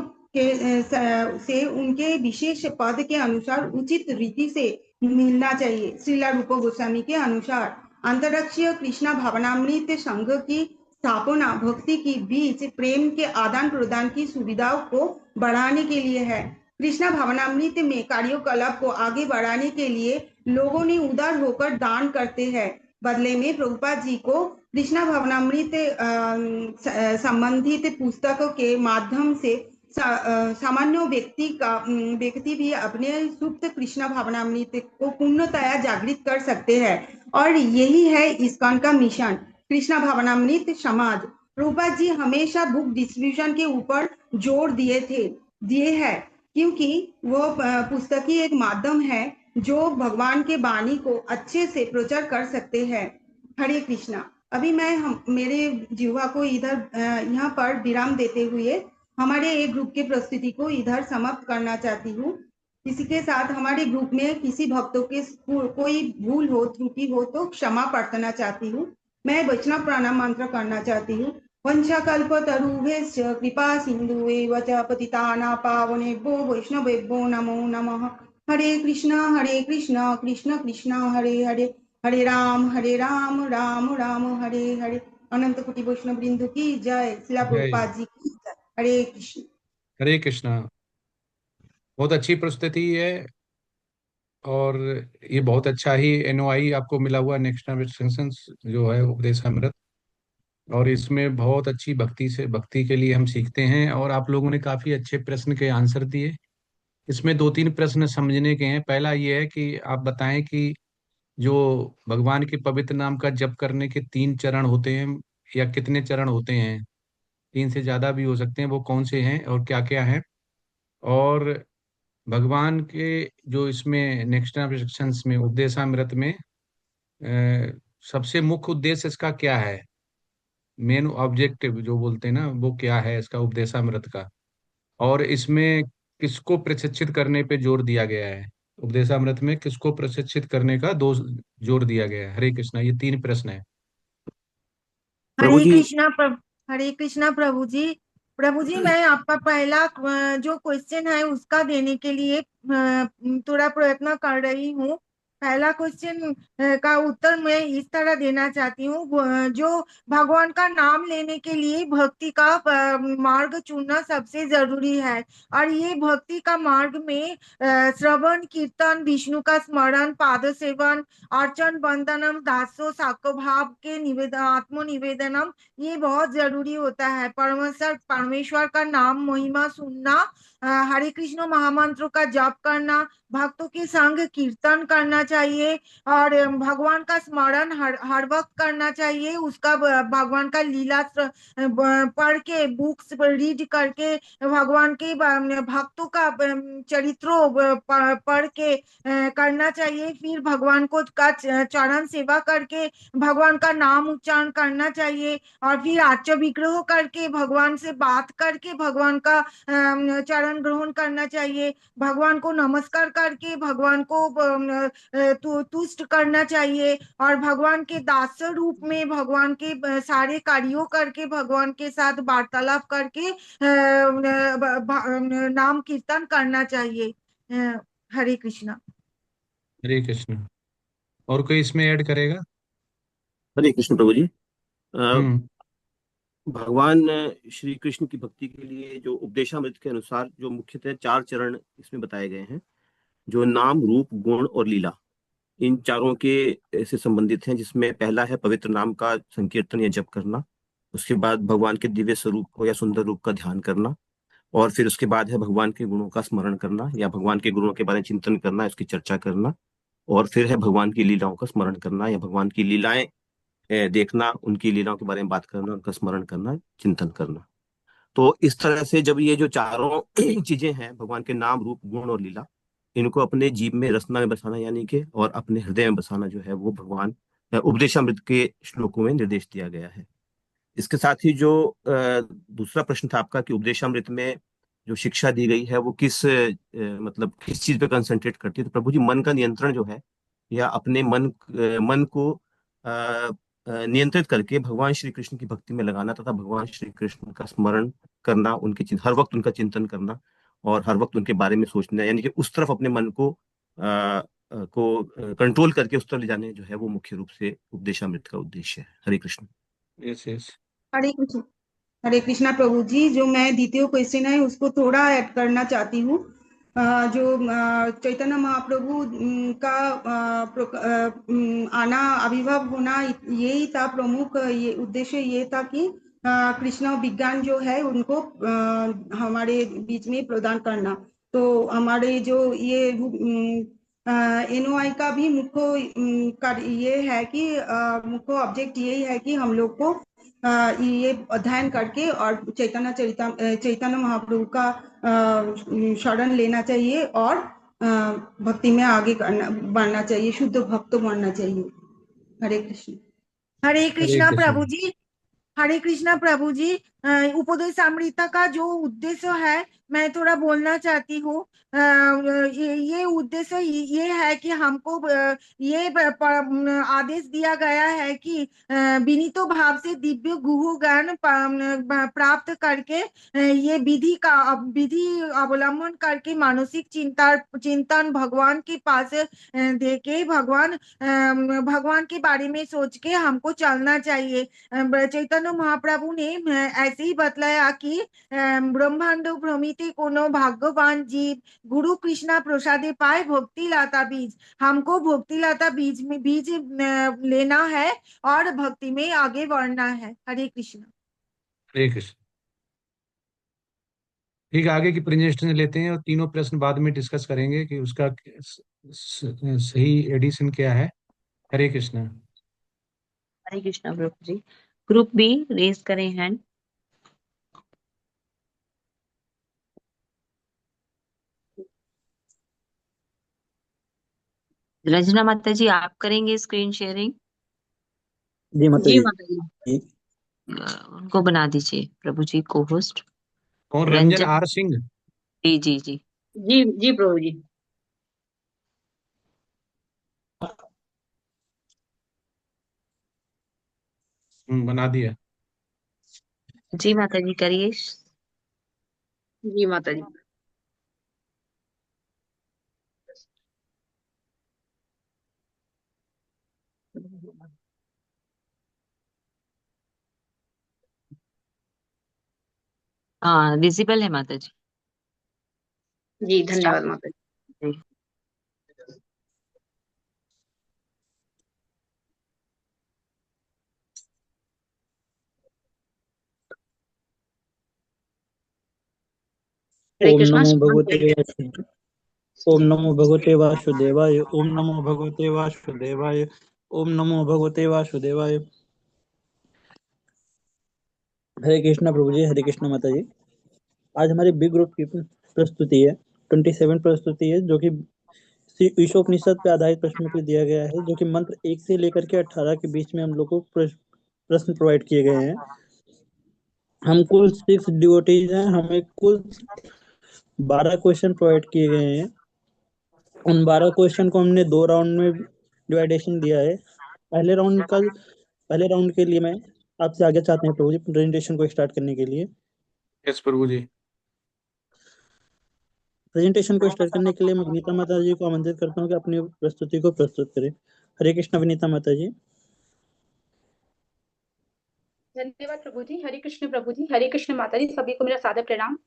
G: से उनके विशेष पद के अनुसार उचित रीति से मिलना चाहिए। श्रील रूप गोस्वामी के अनुसार अंतरक्षीय कृष्णा भावनामृत संघ की स्थापना भक्ति की बीच प्रेम के आदान प्रदान की सुविधाओं को बढ़ाने के लिए है। कृष्णा भावनामृत में कार्यकलाप को आगे बढ़ाने के लिए लोगों ने उदार होकर दान करते हैं। बदले में प्रभुपाद जी को कृष्णा भावनामृत संबंधित पुस्तकों के माध्यम से सामान्य व्यक्ति भी अपने सुप्त कृष्णा भावनामृत को पूर्णतया जागृत कर सकते हैं और यही है इस्कॉन का मिशन, कृष्णा भावनामृत समाज। प्रभुपाद जी हमेशा बुक डिस्ट्रीब्यूशन के ऊपर जोर दिए हैं क्योंकि वो पुस्तक ही एक माध्यम है जो भगवान के वाणी को अच्छे से प्रचार कर सकते हैं। हरे कृष्णा। अभी मैं मेरे जीवा को इधर यहाँ पर विराम देते हुए हमारे एक ग्रुप के प्रस्तुति को इधर समाप्त करना चाहती हूँ। इसी के साथ हमारे ग्रुप में किसी भक्तों के कोई भूल हो, त्रुटि हो तो क्षमा प्रार्थना चाहती हूँ। मैं वैष्णव प्रणाम मंत्र करना चाहती हूँ। वंशकल्पतरुभ्यश्च कृपा सिन्धुएव च पतितानां पावनेभ्यो वैष्णवेभ्यो नमो नमः। हरे कृष्ण कृष्ण कृष्ण हरे हरे, हरे राम राम राम हरे हरे। अनंत कोटि वैष्णव वृंद की जय। शिला
B: जय
G: प्रभुपाद जी की जय। हरे कृष्ण।
B: हरे कृष्णा। बहुत अच्छी प्रस्तुति है और ये बहुत अच्छा ही एनओआई आपको मिला हुआ, नेशनल एक्सटेंशन जो है उपदेशामृत। और इसमें बहुत अच्छी भक्ति के लिए हम सीखते हैं और आप लोगों ने काफी अच्छे प्रश्न के आंसर दिए। इसमें दो तीन प्रश्न समझने के हैं। पहला ये है कि आप बताएं कि जो भगवान के पवित्र नाम का जप करने के 3 चरण होते हैं या कितने चरण होते हैं, 3 से ज्यादा भी हो सकते हैं, वो कौन से हैं और क्या क्या हैं। और भगवान के जो इसमें नेक्स्ट इंस्ट्रक्शंस में उपदेशामृत में सबसे मुख्य उद्देश्य इसका क्या है, मेन ऑब्जेक्टिव जो बोलते हैं ना, वो क्या है इसका उपदेशामृत का। और इसमें किसको प्रशिक्षित करने पे जोर दिया गया है, उपदेशामृत में किसको प्रशिक्षित करने का दो जोर दिया गया है। हरे कृष्णा। ये 3 प्रश्न है।
C: प्रभु जी।
D: हरे कृष्णा प्रभु जी। प्रभु जी, मैं आपका पहला जो क्वेश्चन है उसका देने के लिए थोड़ा प्रयत्न कर रही हूँ। पहला क्वेश्चन का उत्तर मैं इस तरह देना चाहती हूँ। जो भगवान का नाम लेने के लिए भक्ति का मार्ग चुनना सबसे जरूरी है। और ये भक्ति का मार्ग में श्रवण कीर्तन, विष्णु का स्मरण, पाद सेवन, अर्चन, वंदनम, दासो, साक्ष्य भाव के निवेदन, आत्म निवेदनम, ये बहुत जरूरी होता है। परमेश्वर का नाम महिमा सुनना, हरे कृष्ण महामंत्र का जाप करना, भक्तों के संग कीर्तन करना चाहिए और भगवान का स्मरण हर वक्त करना चाहिए। उसका भगवान का लीला पढ़ के, बुक्स रीड करके, भगवान के भक्तों का चरित्रों पढ़ के करना चाहिए। फिर भगवान को का चरण सेवा करके भगवान का नाम उच्चारण करना चाहिए और फिर आर्च विग्रह करके भगवान से बात करके भगवान का चरण ग्रहण करना चाहिए। भगवान को नमस्कार करके भगवान को तुष्ट करना चाहिए और भगवान के दास रूप में भगवान के सारे कार्यों करके भगवान के साथ वार्तालाप करके नाम कीर्तन करना चाहिए। हरे कृष्णा।
B: हरे कृष्ण। और कोई इसमें ऐड करेगा?
C: हरे कृष्ण प्रभु जी।
B: हम्म।
C: भगवान श्री कृष्ण की भक्ति के लिए जो उपदेशामृत के अनुसार जो मुख्यतः 4 चरण इसमें बताए गए हैं, जो नाम, रूप, गुण और लीला, इन चारों के से संबंधित हैं। जिसमें पहला है पवित्र नाम का संकीर्तन या जप करना, उसके बाद भगवान के दिव्य स्वरूप को या सुंदर रूप का ध्यान करना, और फिर उसके बाद है भगवान के गुणों का स्मरण करना या भगवान के गुणों के बारे में चिंतन करना, उसकी चर्चा करना, और फिर है भगवान की लीलाओं का स्मरण करना या भगवान की लीलाएं देखना, उनकी लीलाओं के बारे में बात करना, उनका स्मरण करना, चिंतन करना। तो इस तरह से जब ये जो चारों चीजें हैं, भगवान के नाम, रूप, गुण और लीला, इनको अपने जीव में, रसना में बसाना, यानी कि और अपने हृदय में बसाना, जो है वो भगवान उपदेशामृत के श्लोकों में निर्देश दिया गया है। इसके साथ ही जो दूसरा प्रश्न था आपका कि उपदेशामृत में जो शिक्षा दी गई है वो मतलब किस चीज पे कंसंट्रेट करती है, तो प्रभु जी मन का नियंत्रण जो है, या अपने मन को नियंत्रित करके भगवान श्री कृष्ण की भक्ति में लगाना तथा भगवान श्री कृष्ण का स्मरण करना, हर वक्त उनका चिंतन करना और हर वक्त उनके बारे में सोचना, यानी कि उस तरफ अपने मन को कंट्रोल करके उस तरफ ले जाने, जो है वो मुख्य रूप से उपदेशामृत का उद्देश्य है। हरे कृष्ण।
B: Yes yes.
G: हरे कृष्ण। हरे कृष्णा प्रभु जी। जो मैं द्वितीय क्वेश्चन है उसको थोड़ा ऐड करना चाहती हूँ। जो चैतन्य महाप्रभु का आना, आविर्भाव होना, यही था प्रमुख, ये उद्देश्य ये था कि कृष्ण विज्ञान जो है उनको हमारे बीच में प्रदान करना। तो हमारे जो ये एनओआई का भी मुख्य कार्य ये है कि मुख्य ऑब्जेक्ट यही है कि हम लोग को ये अध्ययन करके और चैतन्य महाप्रभु का शरण लेना चाहिए और भक्ति में आगे बढ़ना चाहिए, शुद्ध भक्त बनना चाहिए। हरे कृष्ण।
D: हरे
B: हरे
D: कृष्णा
B: कृष्ण।
D: प्रभु जी। हरे कृष्णा प्रभु जी। उपदेश अमृता का जो उद्देश्य है मैं थोड़ा बोलना चाहती हूँ। ये उद्देश्य ये है कि हमको ये आदेश दिया गया है कि विनीत भाव से दिव्य गुरु ज्ञान प्राप्त करके ये विधि अवलंबन करके मानसिक चिंतन भगवान के पास देके भगवान के बारे में सोच के हमको चलना चाहिए। चैतन्य महाप्रभु ने ऐसे ही बतलाया कि ब्रह्मांड भ्रमिते कोनो भाग्यवान जीव गुरु कृष्णा प्रसादे पाए भक्ति लाता बीज। हमको भक्ति लाता बीज लेना है और भक्ति में आगे बढ़ना है। हरे कृष्ण।
B: हरे कृष्ण। ठीक है, आगे की प्रेजेंटेशन लेते हैं और तीनों प्रश्न बाद में डिस्कस करेंगे कि उसका सही एडिशन क्या है। हरे कृष्ण।
A: हरे कृष्णा प्रभु जी। ग्रुप बी रेज करें हैंड। रंजना माता जी आप करेंगे स्क्रीन शेयरिंग?
H: जी माता
A: जी
H: जी।
A: माता जी। उनको बना दीजिए प्रभु जी को होस्ट।
B: कौन? रंजन आर सिंह।
A: जी जी जी
I: जी जी प्रभु जी।
B: बना दिया।
A: जी माता जी करिए।
I: जी माता जी।
A: हाँ विजिबल है माता जी।
I: जी धन्यवाद माता जी।
A: जी।
I: हरे
H: ओम
I: कृष्णा।
H: नमो भगवते ओम नमो भगवते वासुदेवाय। ओम नमो भगवते वासुदेवाय। ओम नमो भगवते वासुदेवाय। हरे कृष्णा प्रभु जी। हरे कृष्णा माता जी। आज हमारे बिग ग्रुप की प्रस्तुति है 27 प्रस्तुति है, जो कि श्री ईशोपनिषद पे आधारित प्रश्नों पे दिया गया है, जो कि मंत्र 1 से लेकर के 18 के बीच में हम लोग को प्रश्न प्रोवाइड किए गए हैं। हम कुल 6 डिवोटीज हैं। हमें कुल 12 क्वेश्चन प्रोवाइड किए गए हैं। उन 12 क्वेश्चन को हमने 2 राउंड में डिवाइडेशन दिया है। पहले राउंड के लिए मैं आपसे आगे चाहते हैं प्रभु जी प्रेजेंटेशन को स्टार्ट करने के लिए।
B: यस प्रभु जी।
H: प्रेजेंटेशन को स्टार्ट करने के लिए मैं विनीता माता जी को आमंत्रित करता हूँ कि अपनी प्रस्तुति को प्रस्तुत करें। हरे कृष्णा विनीता माता जी।
J: धन्यवाद प्रभु जी। हरे कृष्ण प्रभु जी। हरे कृष्ण माता जी। सभी को मेरा सादर प्रणाम।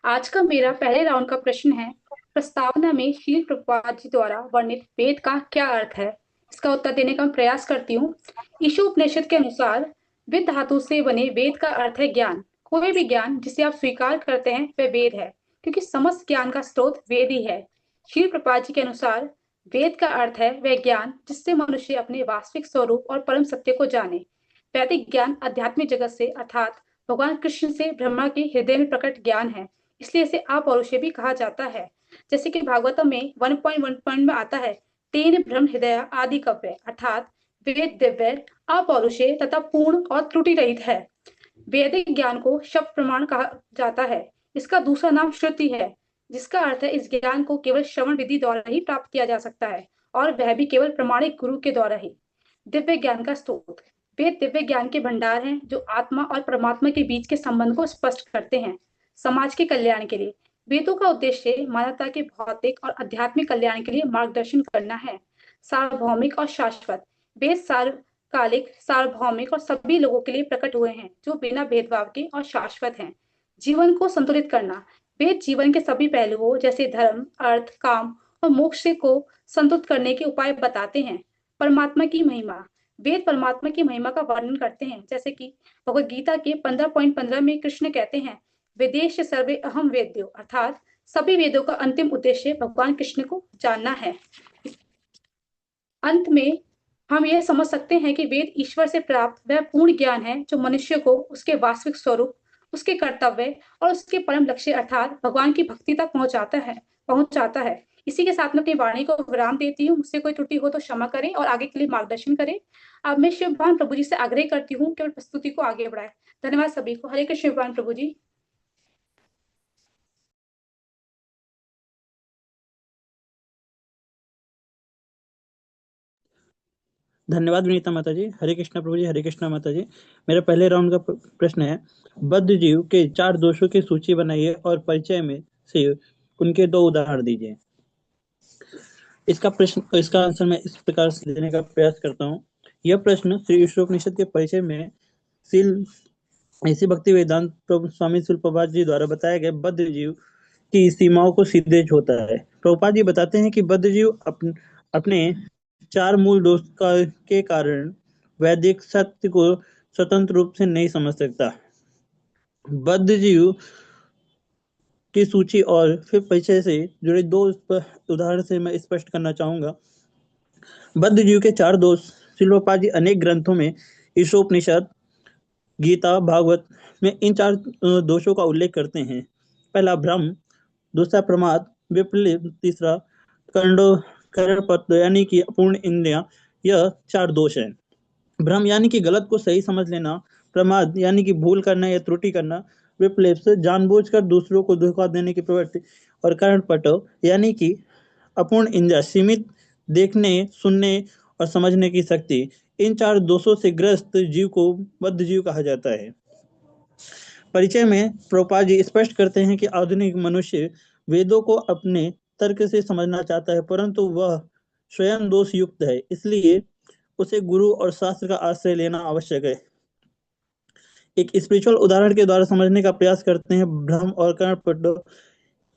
J: आज का मेरा पहले राउंड का प्रश्न है, प्रस्तावना में श्रील प्रभुपाद जी द्वारा वर्णित वेद का क्या अर्थ है? इसका उत्तर देने का मैं प्रयास करती हूँ। ईशोपनिषद के अनुसार वेद धातु से बने वेद का अर्थ है ज्ञान। कोई भी ज्ञान जिसे आप स्वीकार करते हैं वह वेद है, क्योंकि समस्त ज्ञान का स्रोत वेद ही है। श्रील प्रभुपाद जी के अनुसार वेद का अर्थ है वह ज्ञान जिससे मनुष्य अपने वास्तविक स्वरूप और परम सत्य को जाने। वैदिक ज्ञान आध्यात्मिक जगत से अर्थात भगवान कृष्ण से ब्रह्मा के हृदय में प्रकट ज्ञान है, इसलिए इसे अपौरुषेय भी कहा जाता है। जैसे कि भागवतम में 1.1 में आता है, तेन ब्रह्म हृदय आदि कव्य, अर्थात वेद दिव्य, अपौरुषेय तथा पूर्ण और त्रुटि रहित है। वैदिक ज्ञान को शब्द प्रमाण कहा जाता है। इसका दूसरा नाम श्रुति है, जिसका अर्थ है इस ज्ञान को केवल श्रवण विधि द्वारा ही प्राप्त किया जा सकता है, और वह भी केवल प्रमाणिक गुरु के द्वारा ही। दिव्य ज्ञान का स्रोत। वेद दिव्य ज्ञान के भंडार हैं, जो आत्मा और परमात्मा के बीच के संबंध को स्पष्ट करते हैं। समाज के कल्याण के लिए वेदों का उद्देश्य मानवता के भौतिक और आध्यात्मिक कल्याण के लिए मार्गदर्शन करना है। सार्वभौमिक और शाश्वत। वेद सार्वकालिक, सार्वभौमिक और सभी लोगों के लिए प्रकट हुए हैं, जो बिना भेदभाव के और शाश्वत हैं। जीवन को संतुलित करना। वेद जीवन के सभी पहलुओं जैसे धर्म, अर्थ, काम और मोक्ष को संतुलित करने के उपाय बताते हैं। परमात्मा की महिमा। वेद परमात्मा की महिमा का वर्णन करते हैं, जैसे कि भगवद गीता के 15.15 में कृष्ण कहते हैं, वेदेश सर्वे अहम वेद्यो, अर्थात सभी वेदों का अंतिम उद्देश्य भगवान कृष्ण को जानना है। अंत में हम यह समझ सकते हैं कि वेद ईश्वर से प्राप्त वह पूर्ण ज्ञान है जो मनुष्य को उसके वास्तविक स्वरूप, उसके कर्तव्य और उसके परम लक्ष्य अर्थात भगवान की भक्ति तक पहुंचाता है। इसी के साथ में अपनी वाणी को विराम देती हूँ। मुझसे कोई त्रुटि हो तो क्षमा करें और आगे के लिए मार्गदर्शन करें। अब मैं शिव भगवान प्रभु जी से आग्रह करती हूँ कि प्रस्तुति को आगे बढ़ाए। धन्यवाद सभी को। हरे कृष्ण भगवान प्रभु जी।
H: धन्यवाद विनीता माता जी। हरे कृष्णा प्रभु जी। हरे कृष्णा माता जी। मेरा पहले राउंड का प्रश्न है, बद्ध जीव के 4 दोषों की सूची बनाइए और परिचय में से उनके 2 उदाहरण दीजिए। इसका आंसर मैं इस प्रकार से देने का प्रयास करता हूँ। यह प्रश्न श्री ईशोपनिषद के परिचय में श्रील ऐसी भक्ति वेदांत स्वामी श्रील प्रभुपाद जी द्वारा बताया गया बद्ध जीव की सीमाओं को सीधे छूता है। प्रभुपाद जी बताते हैं कि बद्ध जीव अपने 4 मूल दोष के कारण वैदिक सत्य को स्वतंत्र रूप से नहीं समझ सकता। बद्ध जीव की सूची और फिर परिचय से जुड़े 2 उदाहरण से मैं स्पष्ट करना चाहूंगा। बद्ध जीव के 4 दोष श्रील प्रभुपाद जी अनेक ग्रंथों में ईशोपनिषद, गीता, भागवत में इन 4 दोषों का उल्लेख करते हैं। पहला भ्रम, दूसरा प्रमाद, विपरीत, तीसरा कर्णपट यानी कि अपूर्ण इंद्रियां। यह 4 दोष हैं। भ्रम यानी कि गलत को सही समझ लेना, प्रमाद यानी कि भूल करना या त्रुटि करना, विप्लव से जानबूझकर दूसरों को धोखा देने की प्रवृत्ति, और कर्णपट यानी कि अपूर्ण इंद्रिय, सीमित देखने, सुनने और समझने की शक्ति। इन 4 दोषों से ग्रस्त जीव को बद्ध जीव कहा जाता है। परिचय में प्रभुपाद जी स्पष्ट करते हैं कि आधुनिक मनुष्य वेदों को अपने तर्क से समझना चाहता है, परंतु वह स्वयं दोष युक्त है, इसलिए उसे गुरु और शास्त्र का आश्रय लेना आवश्यक है। एक स्पिरिचुअल उदाहरण के द्वारा समझने का प्रयास करते हैं भ्रम और कर्णपट।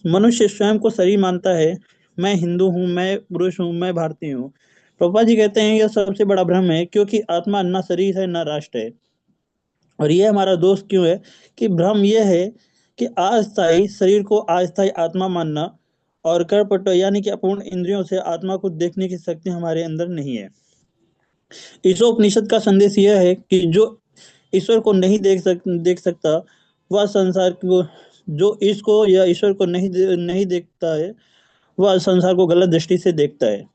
H: मनुष्य स्वयं को शरीर मानता है, मैं हिंदू हूँ, मैं पुरुष हूँ, मैं भारतीय हूँ। प्रभुपाद जी कहते हैं यह सबसे बड़ा भ्रम है, क्योंकि आत्मा न शरीर है न राष्ट्र है। और यह हमारा दोष क्यों है कि भ्रम यह है कि अस्थायी शरीर को अस्थायी आत्मा मानना, और कर्णपट यानी कि अपूर्ण इंद्रियों से आत्मा को देखने की शक्ति हमारे अंदर नहीं है। ईशोपनिषद का संदेश यह है कि जो ईश्वर को नहीं देख सकता वह संसार को, जो इसको या ईश्वर को नहीं देखता है वह संसार को गलत दृष्टि से देखता है।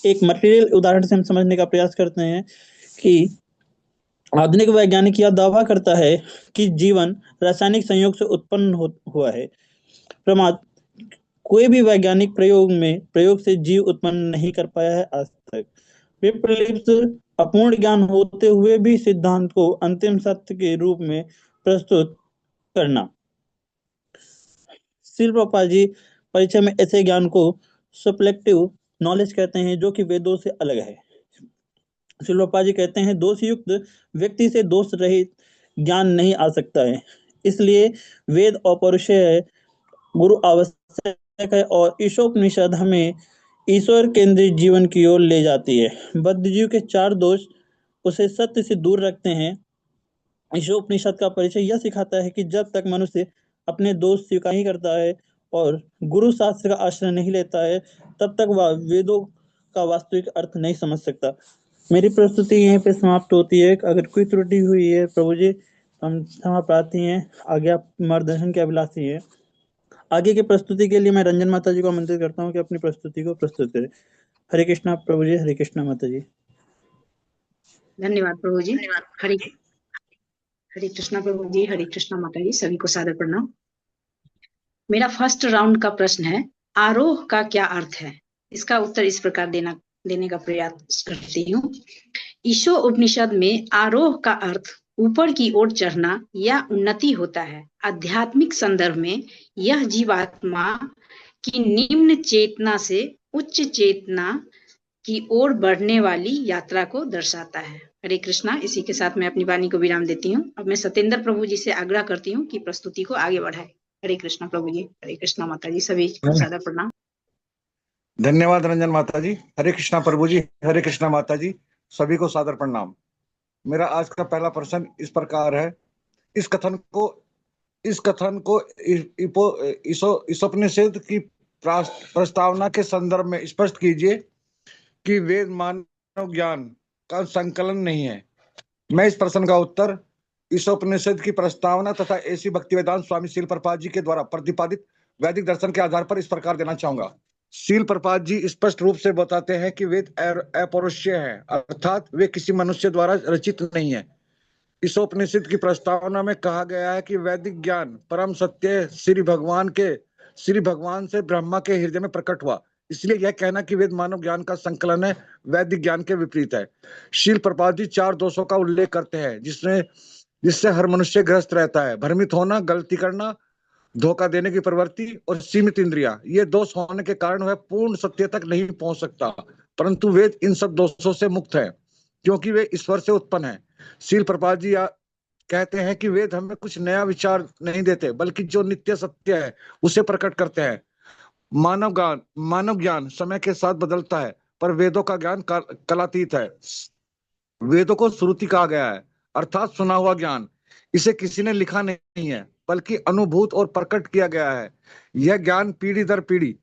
H: एक मटेरियल उदाहरण से हम समझने का प्रयास करते हैं कि आधुनिक वैज्ञानिक यह दावा करता है कि जीवन रासायनिक संयोग से उत्पन्न हुआ है। प्रमाद, कोई भी वैज्ञानिक प्रयोग से जीव उत्पन्न नहीं कर पाया है आज तक। विप्लव, अपूर्ण ज्ञान होते हुए भी सिद्धांत को अंतिम सत्य के रूप में प्रस्तुत करना। श्रील प्रभुपाद जी परिचय में ऐसे ज्ञान को सब्जेक्टिव नॉलेज कहते हैं, जो कि वेदों से अलग है। श्रील प्रभुपाद जी कहते हैं दोष युक्त व्यक्ति से दोष रहित ज्ञान नहीं आ सकता है, इसलिए वेद अपरिहार्य गुरु आवश्यक है, और ईशोपनिषद हमें ईश्वर केंद्रित जीवन की ओर ले जाती है। बद्ध जीव के 4 दोष उसे सत्य से दूर रखते हैं। ईशोपनिषद का परिचय यह सिखाता है कि जब तक मनुष्य अपने दोष स्वीकार नहीं करता है और गुरु शास्त्र का आश्रय नहीं लेता है, तब तक वह वेदों का वास्तविक अर्थ नहीं समझ सकता। मेरी प्रस्तुति यहीं पे समाप्त होती है। अगर कोई त्रुटि हुई है प्रभु जी, हम क्षमा प्रार्थी हैं, आगे आप मार्गदर्शन के अभिलाषी हैं। आगे की प्रस्तुति के लिए मैं रंजन माता जी को आमंत्रित करता हूँ कि अपनी प्रस्तुति को प्रस्तुत करें। हरे कृष्णा प्रभु जी। हरे कृष्णा माता जी।
I: धन्यवाद प्रभु जी। हरे कृष्णा प्रभु जी। हरे कृष्णा माता जी। सभी को सादर प्रणाम। मेरा फर्स्ट राउंड का प्रश्न है, आरोह का क्या अर्थ है? इसका उत्तर इस प्रकार देने का प्रयास करती हूँ। ईशो उपनिषद में आरोह का अर्थ ऊपर की ओर चढ़ना या उन्नति होता है। आध्यात्मिक संदर्भ में यह जीवात्मा की निम्न चेतना से उच्च चेतना की ओर बढ़ने वाली यात्रा को दर्शाता है। हरे कृष्णा। इसी के साथ मैं अपनी वाणी को विराम देती हूँ। अब मैं सत्येंद्र प्रभु जी से आग्रह करती हूँ कि प्रस्तुति को आगे बढ़ाए। हरे कृष्णा प्रभु जी। हरे कृष्णा माता जी। सभी को सादर प्रणाम।
K: धन्यवाद रंजन माता जी। हरे कृष्णा प्रभु जी। हरे कृष्णा माता जी। सभी को सादर प्रणाम। मेरा आज का पहला प्रश्न इस प्रकार है, इस कथन को ईशोपनिषद की प्रस्तावना के संदर्भ में स्पष्ट कीजिए कि वेद मानव मानव ज्ञान का संकलन नहीं है। मैं इस प्रश्न का उत्तर ईशोपनिषद की प्रस्तावना तथा ऐसी भक्ति वेदांत स्वामी शील प्रपात जी के द्वारा प्रतिपादित वैदिक दर्शन के आधार पर इस प्रकार देना चाहूंगा। शील प्रपात जी स्पष्ट रूप से बताते हैं कि वेद अपौरुषेय है, अर्थात वे किसी मनुष्य द्वारा रचित नहीं है। ईशोपनिषद की प्रस्तावना में कहा गया है कि वैदिक ज्ञान परम सत्य श्री भगवान से ब्रह्मा के हृदय में प्रकट हुआ। इसलिए यह कहना कि वेद मानव ज्ञान का संकलन है वैदिक ज्ञान के विपरीत है। शील प्रपात जी 4 दोषों का उल्लेख करते हैं जिससे हर मनुष्य ग्रस्त रहता है: भ्रमित होना, गलती करना, धोखा देने की प्रवृत्ति और सीमित इंद्रिया। ये दोष होने के कारण वह पूर्ण सत्य तक नहीं पहुंच सकता, परंतु वेद इन सब दोषों से मुक्त है क्योंकि वे ईश्वर से उत्पन्न है। शील प्रपात जी कहते हैं कि वेद हमें कुछ नया विचार नहीं देते, बल्कि जो नित्य सत्य है उसे प्रकट करते हैं। मानव ज्ञान समय के साथ बदलता है, पर वेदों का ज्ञान कालातीत है। वेदों को श्रुति कहा गया है, अर्थात सुना हुआ ज्ञान। इसे किसी ने लिखा नहीं है, बल्कि अनुभूत और प्रकट किया गया है। यह ज्ञान पीढ़ी दर पीढ़ी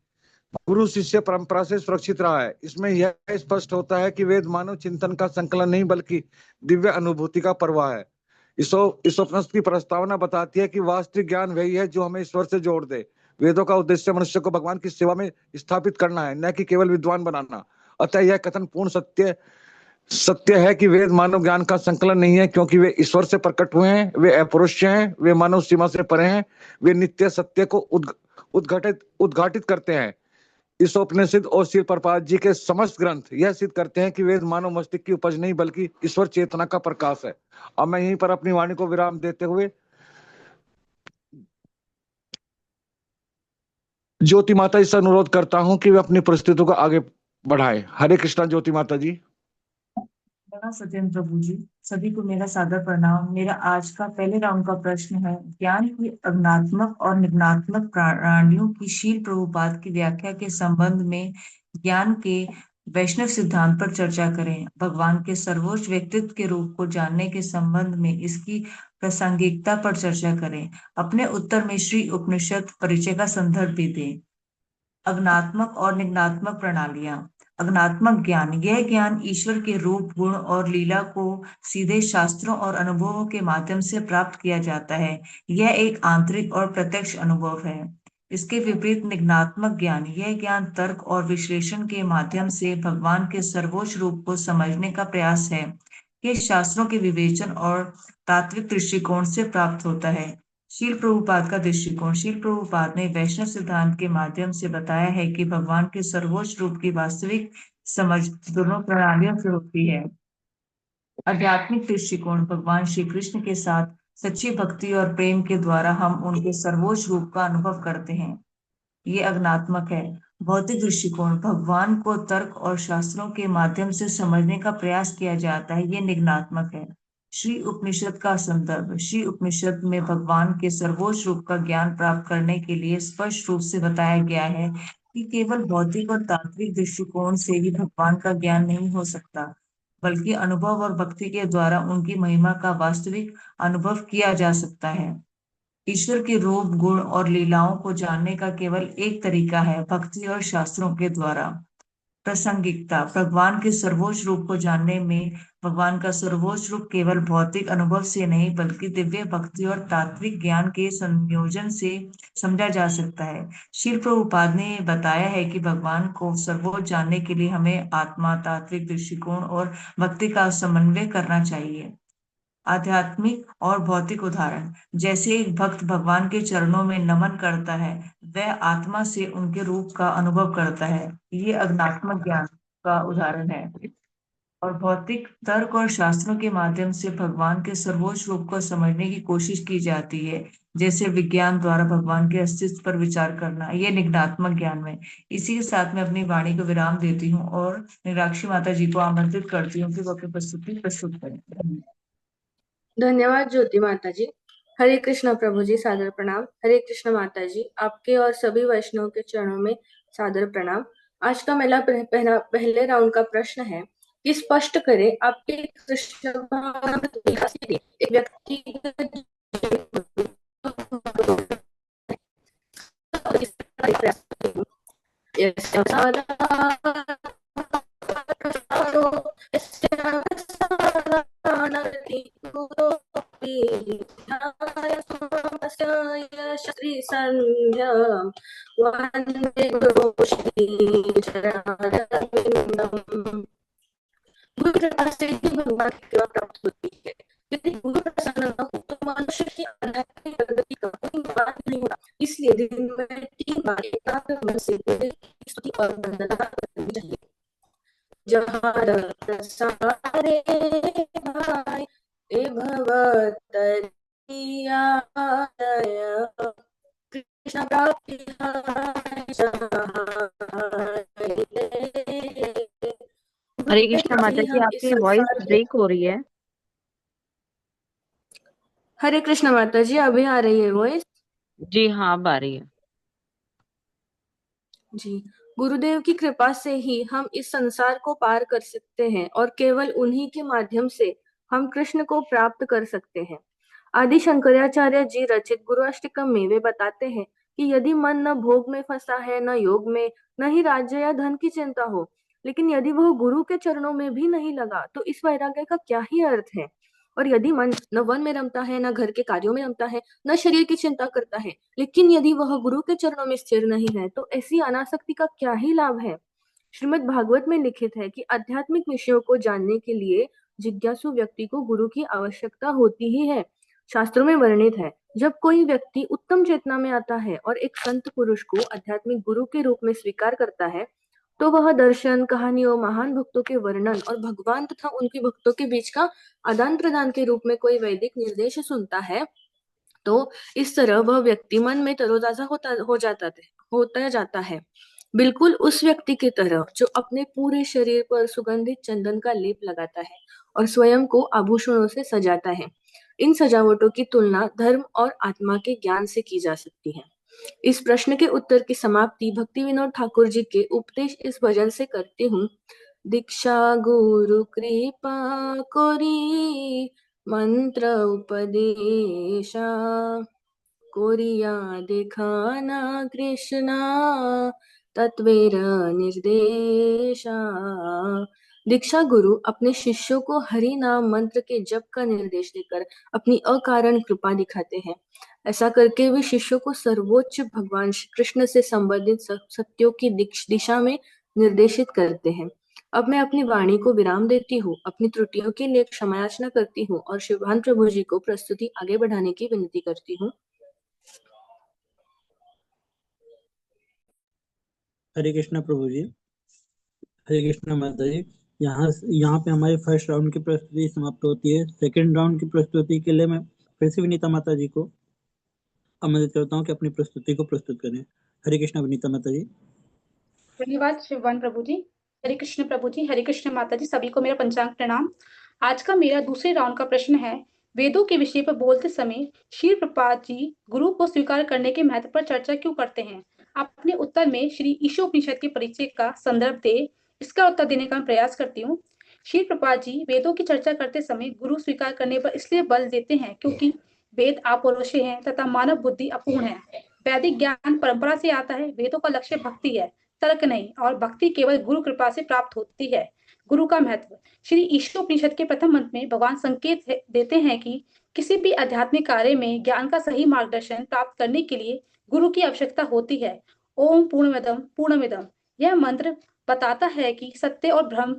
K: गुरु शिष्य परंपरा से सुरक्षित रहा है। इसमें यह स्पष्ट होता है कि वेद मानव चिंतन का संकलन नहीं, बल्कि दिव्य अनुभूति का प्रवाह है। ईशोपनिषद की प्रस्तावना बताती है कि वास्तविक ज्ञान वही है जो हमें ईश्वर से जोड़ दे। वेदों का उद्देश्य मनुष्य को भगवान की सेवा में स्थापित करना है, न कि केवल विद्वान बनाना। अतः यह कथन पूर्ण सत्य है कि वेद मानव ज्ञान का संकलन नहीं है, क्योंकि वे ईश्वर से प्रकट हुए हैं, वे अपौरुषेय हैं, वे मानव सीमा से परे हैं, वे नित्य सत्य को उद्घाटित करते हैं। ईशोपनिषद और शील प्रपात जी के समस्त ग्रंथ यह सिद्ध करते हैं कि वेद मानव मस्तिष्क की उपज नहीं, बल्कि ईश्वर चेतना का प्रकाश है। अब मैं यहीं पर अपनी वाणी को विराम देते हुए ज्योति माता जी से अनुरोध करता हूं कि वे अपनी परिस्थितियों को आगे बढ़ाएं। हरे कृष्णा। ज्योति माता जी।
L: सत्येंद्र प्रभु जी, सभी को मेरा सादर प्रणाम। मेरा आज का पहले राउंड का प्रश्न है, ज्ञान की अज्ञानात्मक और निगमात्मक प्राणियों की शील प्रभुपाद की व्याख्या के संबंध में ज्ञान के वैष्णव सिद्धांत पर चर्चा करें। भगवान के सर्वोच्च व्यक्तित्व के रूप को जानने के संबंध में इसकी प्रासंगिकता पर चर्चा करें। अपने उत्तर में श्री उपनिषद परिचय का संदर्भ भी दें। अज्ञानात्मक और निगमात्मक प्रणालियां। अज्ञानात्मक ज्ञान, यह ज्ञान ईश्वर के रूप, गुण और लीला को सीधे शास्त्रों और अनुभवों के माध्यम से प्राप्त किया जाता है। यह एक आंतरिक और प्रत्यक्ष अनुभव है। इसके विपरीत निगमात्मक ज्ञान, यह ज्ञान तर्क और विश्लेषण के माध्यम से भगवान के सर्वोच्च रूप को समझने का प्रयास है। यह शास्त्रों के विवेचन और तात्विक दृष्टिकोण से प्राप्त होता है। शील प्रभुपाद का दृष्टिकोण। शील प्रभुपाद ने वैष्णव सिद्धांत के माध्यम से बताया है कि भगवान के सर्वोच्च रूप की वास्तविक समझ दोनों प्रणालियों से होती है। आध्यात्मिक दृष्टिकोण। भगवान श्री कृष्ण के साथ सच्ची भक्ति और प्रेम के द्वारा हम उनके सर्वोच्च रूप का अनुभव करते हैं। ये अज्ञानात्मक है। भौतिक दृष्टिकोण। भगवान को तर्क और शास्त्रों के माध्यम से समझने का प्रयास किया जाता है। ये निगमात्मक है। श्री उपनिषद का संदर्भ। श्री उपनिषद में भगवान के सर्वोच्च रूप का ज्ञान प्राप्त करने के लिए स्पष्ट रूप से बताया गया है कि केवल भौतिक और तात्विक दृष्टिकोण से ही भगवान का ज्ञान नहीं हो सकता, बल्कि अनुभव और भक्ति के द्वारा उनकी महिमा का वास्तविक अनुभव किया जा सकता है। ईश्वर के रूप, गुण और लीलाओं को जानने का केवल एक तरीका है, भक्ति और शास्त्रों के द्वारा। प्रासंगिकता। भगवान के सर्वोच्च रूप को जानने में भगवान का सर्वोच्च रूप केवल भौतिक अनुभव से नहीं, बल्कि दिव्य भक्ति और तात्विक ज्ञान के संयोजन से समझा जा सकता है। शील प्रभुपाद ने बताया है कि भगवान को सर्वोच्च जानने के लिए हमें आत्मा, तात्विक दृष्टिकोण और भक्ति का समन्वय करना चाहिए। आध्यात्मिक और भौतिक उदाहरण। जैसे एक भक्त भगवान के चरणों में नमन करता है, वह आत्मा से उनके रूप का अनुभव करता है। ये अज्ञानात्मक ज्ञान का उदाहरण है। और भौतिक तर्क और शास्त्रों के माध्यम से भगवान के सर्वोच्च रूप को समझने की कोशिश की जाती है, जैसे विज्ञान द्वारा भगवान के अस्तित्व पर विचार करना। ये निगमात्मक ज्ञान में। इसी के साथ मैं अपनी वाणी को विराम देती हूँ और निराक्षी माता जी को आमंत्रित करती हूँ कि वो अपनी प्रस्तुति प्रस्तुत करें।
M: धन्यवाद ज्योति माता जी। हरे कृष्णा प्रभु जी, सादर प्रणाम। हरे कृष्णा माता जी, आपके और सभी वैष्णव के चरणों में सादर प्रणाम। आज का मेरा पहले राउंड का प्रश्न है कि स्पष्ट करें आपके कृष्ण एक व्यक्ति संध्यं वन्दे गुरुं श्रीचरणारविन्दम्। गुरु कृपा से ही भगवान की कृपा प्राप्त होती है। यदि गुरु प्रसन्न न हो तो मनुष्य की आध्यात्मिक प्रगति का कोई बात नहीं होता। इसलिए दिन में 3 बार एकाग्र मन से गुरु की स्तुति और वंदना करनी चाहिए। जहाँ प्रसारे भाई ए भवतरियादय कृष्ण प्राप्ति
A: हरे कृष्णा माता जी,
M: हम इस
A: आपकी वॉइस
M: संसार के
A: ब्रेक हो रही है।
M: हरे कृष्ण माता जी, अभी आ रही है वॉइस?
A: जी हाँ, अब आ रही है।
M: जी, गुरुदेव की कृपा से ही हम इस संसार को पार कर सकते हैं और केवल उन्हीं के माध्यम से हम कृष्ण को प्राप्त कर सकते हैं। आदि शंकराचार्य जी रचित गुरुअष्टकम में वे बताते हैं कि यदि मन न भोग में फंसा है, न योग में, न ही राज्य या धन की चिंता हो, लेकिन यदि वह गुरु के चरणों में भी नहीं लगा तो इस वैराग्य का क्या ही अर्थ है। और यदि मन न वन में रमता है, न घर के कार्यों में रमता है, न शरीर की चिंता करता है, लेकिन यदि वह गुरु के चरणों में स्थिर नहीं है तो ऐसी अनासक्ति का क्या ही लाभ है। श्रीमद् भागवत में लिखित है कि आध्यात्मिक विषयों को जानने के लिए जिज्ञासु व्यक्ति को गुरु की आवश्यकता होती ही है। शास्त्रों में वर्णित है, जब कोई व्यक्ति उत्तम चेतना में आता है और एक संत पुरुष को आध्यात्मिक गुरु के रूप में स्वीकार करता है तो वह दर्शन, कहानियों, महान भक्तों के वर्णन और भगवान तथा उनके भक्तों के बीच का आदान प्रदान के रूप में कोई वैदिक निर्देश सुनता है तो इस तरह वह व्यक्ति मन में तरोताजा होता जाता है, बिल्कुल उस व्यक्ति की तरह जो अपने पूरे शरीर पर सुगंधित चंदन का लेप लगाता है और स्वयं को आभूषणों से सजाता है। इन सजावटों की तुलना धर्म और आत्मा के ज्ञान से की जा सकती है। इस प्रश्न के उत्तर की समाप्ति भक्ति विनोद ठाकुर जी के उपदेश इस भजन से करती हूँ। दीक्षा गुरु कृपा कोरी मंत्र उपदेशा कोरिया दिखाना कृष्णा तत्वेर निर्देशा। दीक्षा गुरु अपने शिष्यों को हरि नाम मंत्र के जप का निर्देश देकर अपनी अकारण कृपा दिखाते हैं। ऐसा करके वे शिष्यों को सर्वोच्च भगवान श्री कृष्ण से संबंधित सत्यों की दिशा में निर्देशित करते हैं। अब मैं अपनी वाणी को विराम देती हूँ, अपनी त्रुटियों के लिए क्षमा याचना करती हूँ और शिवान प्रभु जी को प्रस्तुति आगे बढ़ाने की विनती करती हूँ।
H: हरे कृष्णा प्रभु जी, हरे कृष्णा माता जी। यहाँ पे हमारे फर्स्ट राउंड की प्रस्तुति समाप्त होती है। सेकंड राउंड की प्रस्तुति के लिए मैं फिर से विनीता माता जी को आमंत्रित करता हूँ कि अपनी प्रस्तुति को प्रस्तुत करें। हरे कृष्णा विनीता माता जी।
J: धन्यवाद शिवान प्रभु जी। हरे कृष्ण प्रभु जी, हरे कृष्ण माता जी, सभी को मेरा पंचांग प्रणाम। आज का मेरा दूसरे राउंड का प्रश्न है, वेदों के विषय पर बोलते समय श्री प्रभुपाद जी गुरु को स्वीकार करने के महत्व पर चर्चा क्यों करते हैं? अपने उत्तर में श्री ईशोपनिषद के परिचय का संदर्भ दे, इसका उत्तर देने का प्रयास करती हूँ। श्री प्रभुपाद जी वेदों की चर्चा करते समय गुरु स्वीकार करने पर इसलिए बल देते हैं क्योंकि वेद अपौरुषेय हैं तथा मानव बुद्धि अपूर्ण है। वैदिक ज्ञान परंपरा से आता है, वेदों का लक्ष्य भक्ति है, तर्क नहीं, और भक्ति केवल गुरु कृपा से प्राप्त होती है। गुरु का महत्व, श्री ईशोपनिषद के प्रथम मंत्र में भगवान संकेत देते हैं कि किसी भी आध्यात्मिक कार्य में ज्ञान का सही मार्गदर्शन प्राप्त करने के लिए गुरु की आवश्यकता होती है। ओम पूर्णमिदं पूर्णमिदं, यह मंत्र बताता है कि सत्य और भ्रम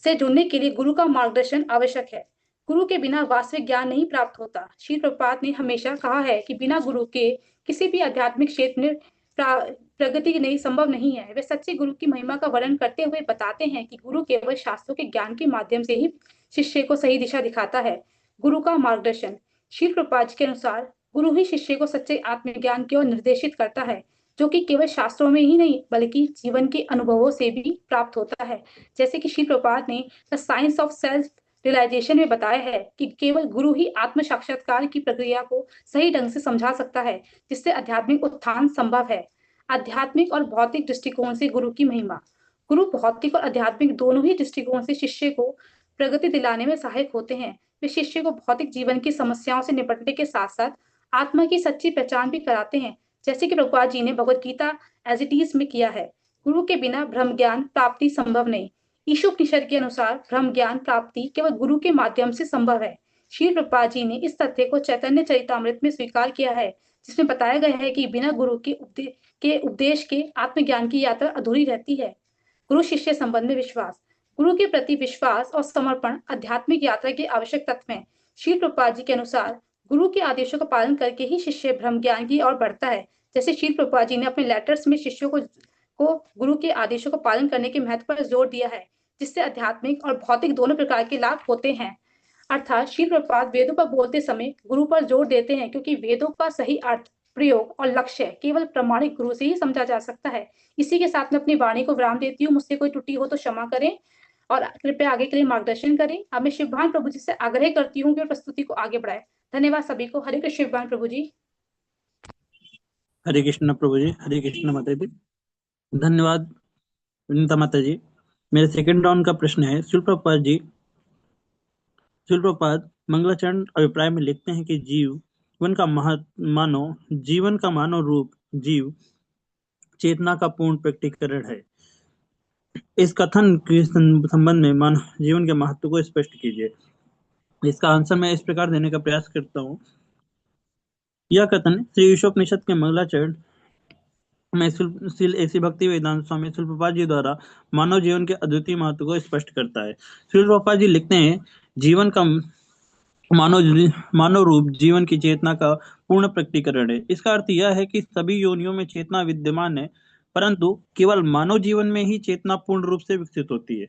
J: से जुड़ने के लिए गुरु का मार्गदर्शन आवश्यक है। गुरु के बिना वास्तविक ज्ञान नहीं प्राप्त होता। श्री प्रभुपाद ने हमेशा कहा है कि बिना गुरु के किसी भी आध्यात्मिक क्षेत्र में प्रगति नहीं संभव नहीं है। वे सच्चे गुरु की महिमा का वर्णन करते हुए बताते हैं कि गुरु केवल शास्त्रों के ज्ञान के माध्यम से ही शिष्य को सही दिशा दिखाता है। गुरु का मार्गदर्शन, श्री प्रभुपाद के अनुसार गुरु ही शिष्य को सच्चे आत्मज्ञान की ओर निर्देशित करता है, जो कि केवल शास्त्रों में ही नहीं बल्कि जीवन के अनुभवों से भी प्राप्त होता है। जैसे कि श्री प्रभुपाद ने the science of self realization में बताया है कि केवल गुरु ही आत्म साक्षात्कार की प्रक्रिया को सही ढंग से समझा सकता है, जिससे आध्यात्मिक उत्थान संभव है। आध्यात्मिक और भौतिक दृष्टिकोण से गुरु की महिमा, गुरु भौतिक और आध्यात्मिक दोनों ही दृष्टिकोण से शिष्य को प्रगति दिलाने में सहायक होते हैं। वे शिष्य को भौतिक जीवन की समस्याओं से निपटने के साथ साथ आत्मा की सच्ची पहचान भी कराते हैं, जैसे कि प्रभुपाद जी ने Bhagavad Gita as it is में किया है। गुरु के बिना ब्रह्म ज्ञान प्राप्ति संभव नहीं। ईशोपनिषद के अनुसार ब्रह्म ज्ञान प्राप्ति केवल गुरु के माध्यम से संभव है। श्री प्रभुपाद जी ने इस तथ्य को चैतन्य चरितामृत में स्वीकार किया है, जिसमें बताया गया है कि बिना गुरु के उपदेश के आत्मज्ञान की यात्रा अधूरी रहती है। गुरु शिष्य संबंध में विश्वास। गुरु के प्रति विश्वास और समर्पण आध्यात्मिक यात्रा के आवश्यक तत्व हैं। श्रील प्रभुपाद जी के अनुसार गुरु के आदेशों का पालन करके ही शिष्य ब्रह्म ज्ञान की ओर बढ़ता है। जैसे श्रील प्रभुपाद जी ने अपने लेटर्स में शिष्यों को गुरु के आदेशों का पालन करने के महत्व पर जोर दिया है, जिससे आध्यात्मिक और भौतिक दोनों प्रकार के लाभ होते हैं। अर्थात श्रील प्रभुपाद वेदों पर बोलते समय गुरु पर जोर देते हैं, क्योंकि वेदों का सही अर्थ, प्रयोग और लक्ष्य केवल प्रमाणिक गुरु से ही समझा जा सकता है। इसी के साथ में अपनी वाणी को विराम देती हूँ। मुझसे कोई त्रुटि हो तो क्षमा करें और कृपया आगे के लिए मार्गदर्शन करें। अब मैं शिवभान प्रभु जी से आग्रह करती हूँ कि प्रस्तुति को आगे बढ़ाए। धन्यवाद सभी को। हरे कृष्ण शिवभान प्रभु जी।
H: हरे कृष्ण प्रभु जी, हरे कृष्ण माता जी। धन्यवाद विनीता माता जी। मेरे सेकंड राउंड का प्रश्न है, शिल प्रभुपाद जी, शिल प्रभुपाद मंगलाचरण अभिप्राय में लिखते हैं कि जीवन का मानव रूप जीव चेतना का पूर्ण प्रकटीकरण है। इस कथन के संबंध में मानव जीवन के महत्व को स्पष्ट कीजिए। इसका आंसर मैं इस प्रकार देने का प्रयास करता हूँ। यह कथन श्री ईशोपनिषद के मंगलाचरण में श्रील ऐसी भक्ति वेदांत स्वामी श्रील प्रभुपाद जी द्वारा मानव जीवन के अद्वितीय महत्व को स्पष्ट करता है। श्रील प्रभुपाद जी लिखते हैं, जीवन का मानव रूप जीवन की चेतना का पूर्ण प्रकटीकरण है। इसका अर्थ यह है कि सभी योनियों में चेतना विद्यमान है, परंतु केवल मानव जीवन में ही चेतना पूर्ण रूप से विकसित होती है।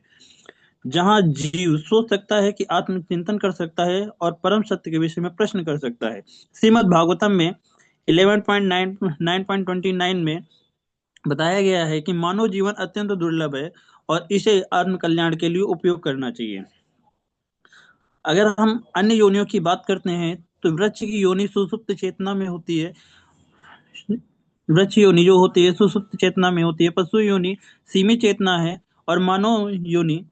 H: जहां जीव सोच सकता है कि आत्मचिंतन कर सकता है और परम सत्य के विषय में प्रश्न कर सकता है। श्रीमद् भागवतम में 11.9.29 में बताया गया है कि मानव जीवन अत्यंत दुर्लभ है और इसे आत्म कल्याण के लिए उपयोग करना चाहिए। अगर हम अन्य योनियों की बात करते हैं तो वृक्ष की योनि सुसुप्त चेतना में होती है। वृक्ष योनि जो होती है सुसुप्त चेतना में होती है। पशु योनि सीमित चेतना है और मानव योनि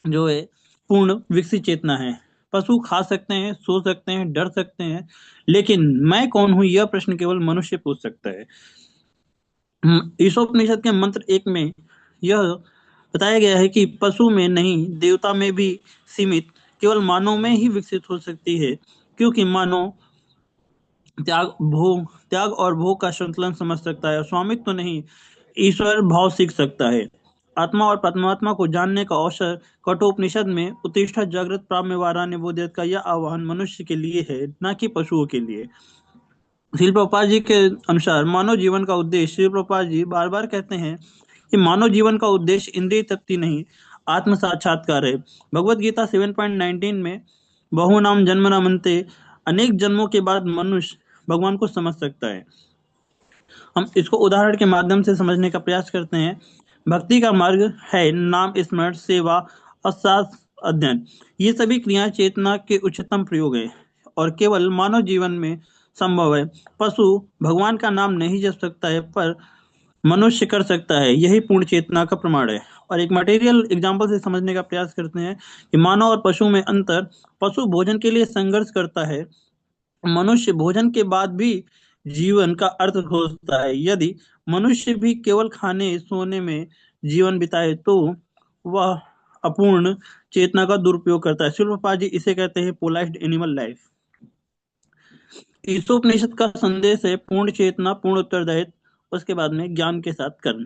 H: जो है पूर्ण विकसित चेतना है। पशु खा सकते हैं, सो सकते हैं, डर सकते हैं, लेकिन मैं कौन हूं यह प्रश्न केवल मनुष्य पूछ सकता है। ईशोपनिषद के मंत्र 1 में यह बताया गया है कि पशु में नहीं देवता में भी सीमित केवल मानव में ही विकसित हो सकती है, क्योंकि मानव त्याग और भोग का संतुलन समझ सकता है और स्वामित्व तो नहीं ईश्वर भाव सीख सकता है। आत्मा और परमात्मा को जानने का अवसर कठोपनिषद में उत्तिष्ठ जागृत प्राम्यवारान्य बोधयत का यह आह्वान मनुष्य के लिए है, न कि पशुओं के लिए। श्रील प्रभुपाद जी के अनुसार मानव जीवन का उद्देश्य, श्रील प्रभुपाद जी बार बार कहते हैं कि मानव जीवन का उद्देश्य इंद्रिय तृप्ति नहीं आत्म साक्षात्कार है। भगवत गीता 7.19 में बहु नाम जन्म नामन्ते, अनेक जन्मों के बाद मनुष्य भगवान को समझ सकता है। हम इसको उदाहरण के माध्यम से समझने का प्रयास करते हैं। भक्ति का मार्ग है नाम स्मरण, सेवा और शास्त्र अध्ययन। ये सभी क्रियाएं चेतना के उच्चतम प्रयोग है और केवल मानव जीवन में संभव है। पशु भगवान का नाम नहीं जप सकता है, पर मनुष्य कर सकता है। यही पूर्ण चेतना का प्रमाण है। और एक मटेरियल एग्जाम्पल से समझने का प्रयास करते हैं कि मानव और पशु में अंतर। पशु भोजन के लिए संघर्ष करता है, मनुष्य भोजन के बाद भी जीवन का अर्थ खोजता है। यदि मनुष्य भी केवल खाने सोने में जीवन बिताए तो वह अपूर्ण चेतना का दुरुपयोग करता है। श्रील प्रभुपाद जी इसे कहते हैं पोलाइज्ड एनिमल लाइफ। ईशोपनिषद का संदेश है पूर्ण चेतना, पूर्ण उत्तरदायित्व, उसके बाद में ज्ञान के साथ कर्म।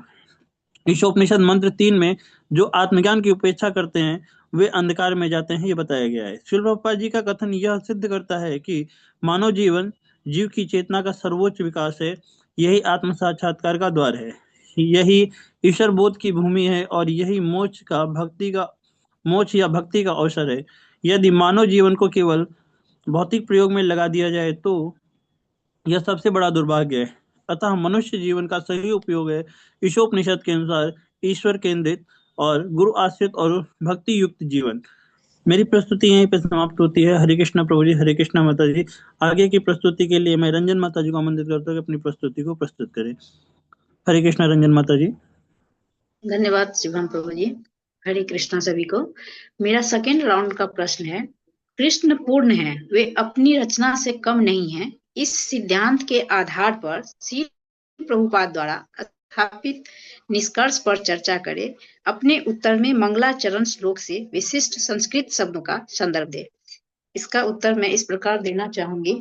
H: ईशोपनिषद मंत्र 3 में जो आत्मज्ञान की उपेक्षा करते हैं वे अंधकार में जाते हैं, ये बताया गया है। श्रील प्रभुपाद जी का कथन यह सिद्ध करता है कि मानव जीवन जीव की चेतना का सर्वोच्च विकास है। यही आत्म साक्षात्कार का द्वार है, यही ईश्वर बोध की भूमि है और यही मोक्ष या भक्ति का अवसर है। यदि मानव जीवन को केवल भौतिक प्रयोग में लगा दिया जाए तो यह सबसे बड़ा दुर्भाग्य है। अतः मनुष्य जीवन का सही उपयोग है ईशोपनिषद के अनुसार ईश्वर केंद्रित और गुरु आश्रित और भक्ति युक्त जीवन। मेरी प्रस्तुति यहीं पर समाप्त होती है। हरे कृष्णा प्रभु जी, हरे कृष्णा माता जी। आगे की प्रस्तुति के लिए मैं रंजन माता जी को आमंत्रित करता हूँ कि अपनी प्रस्तुति को प्रस्तुत करें। हरे कृष्णा रंजन माता जी।
I: धन्यवाद शिवम प्रभु जी। हरे कृष्णा सभी को। मेरा सेकेंड राउंड का प्रश्न है, कृष्ण पूर्ण है, वे अपनी रचना से कम नहीं है। इस सिद्धांत के आधार पर श्री प्रभुपाद द्वारा स्थापित निष्कर्ष पर चर्चा करें। अपने उत्तर में मंगलाचरण श्लोक से विशिष्ट संस्कृत शब्दों का संदर्भ दे। इसका उत्तर मैं इस प्रकार देना चाहूंगी।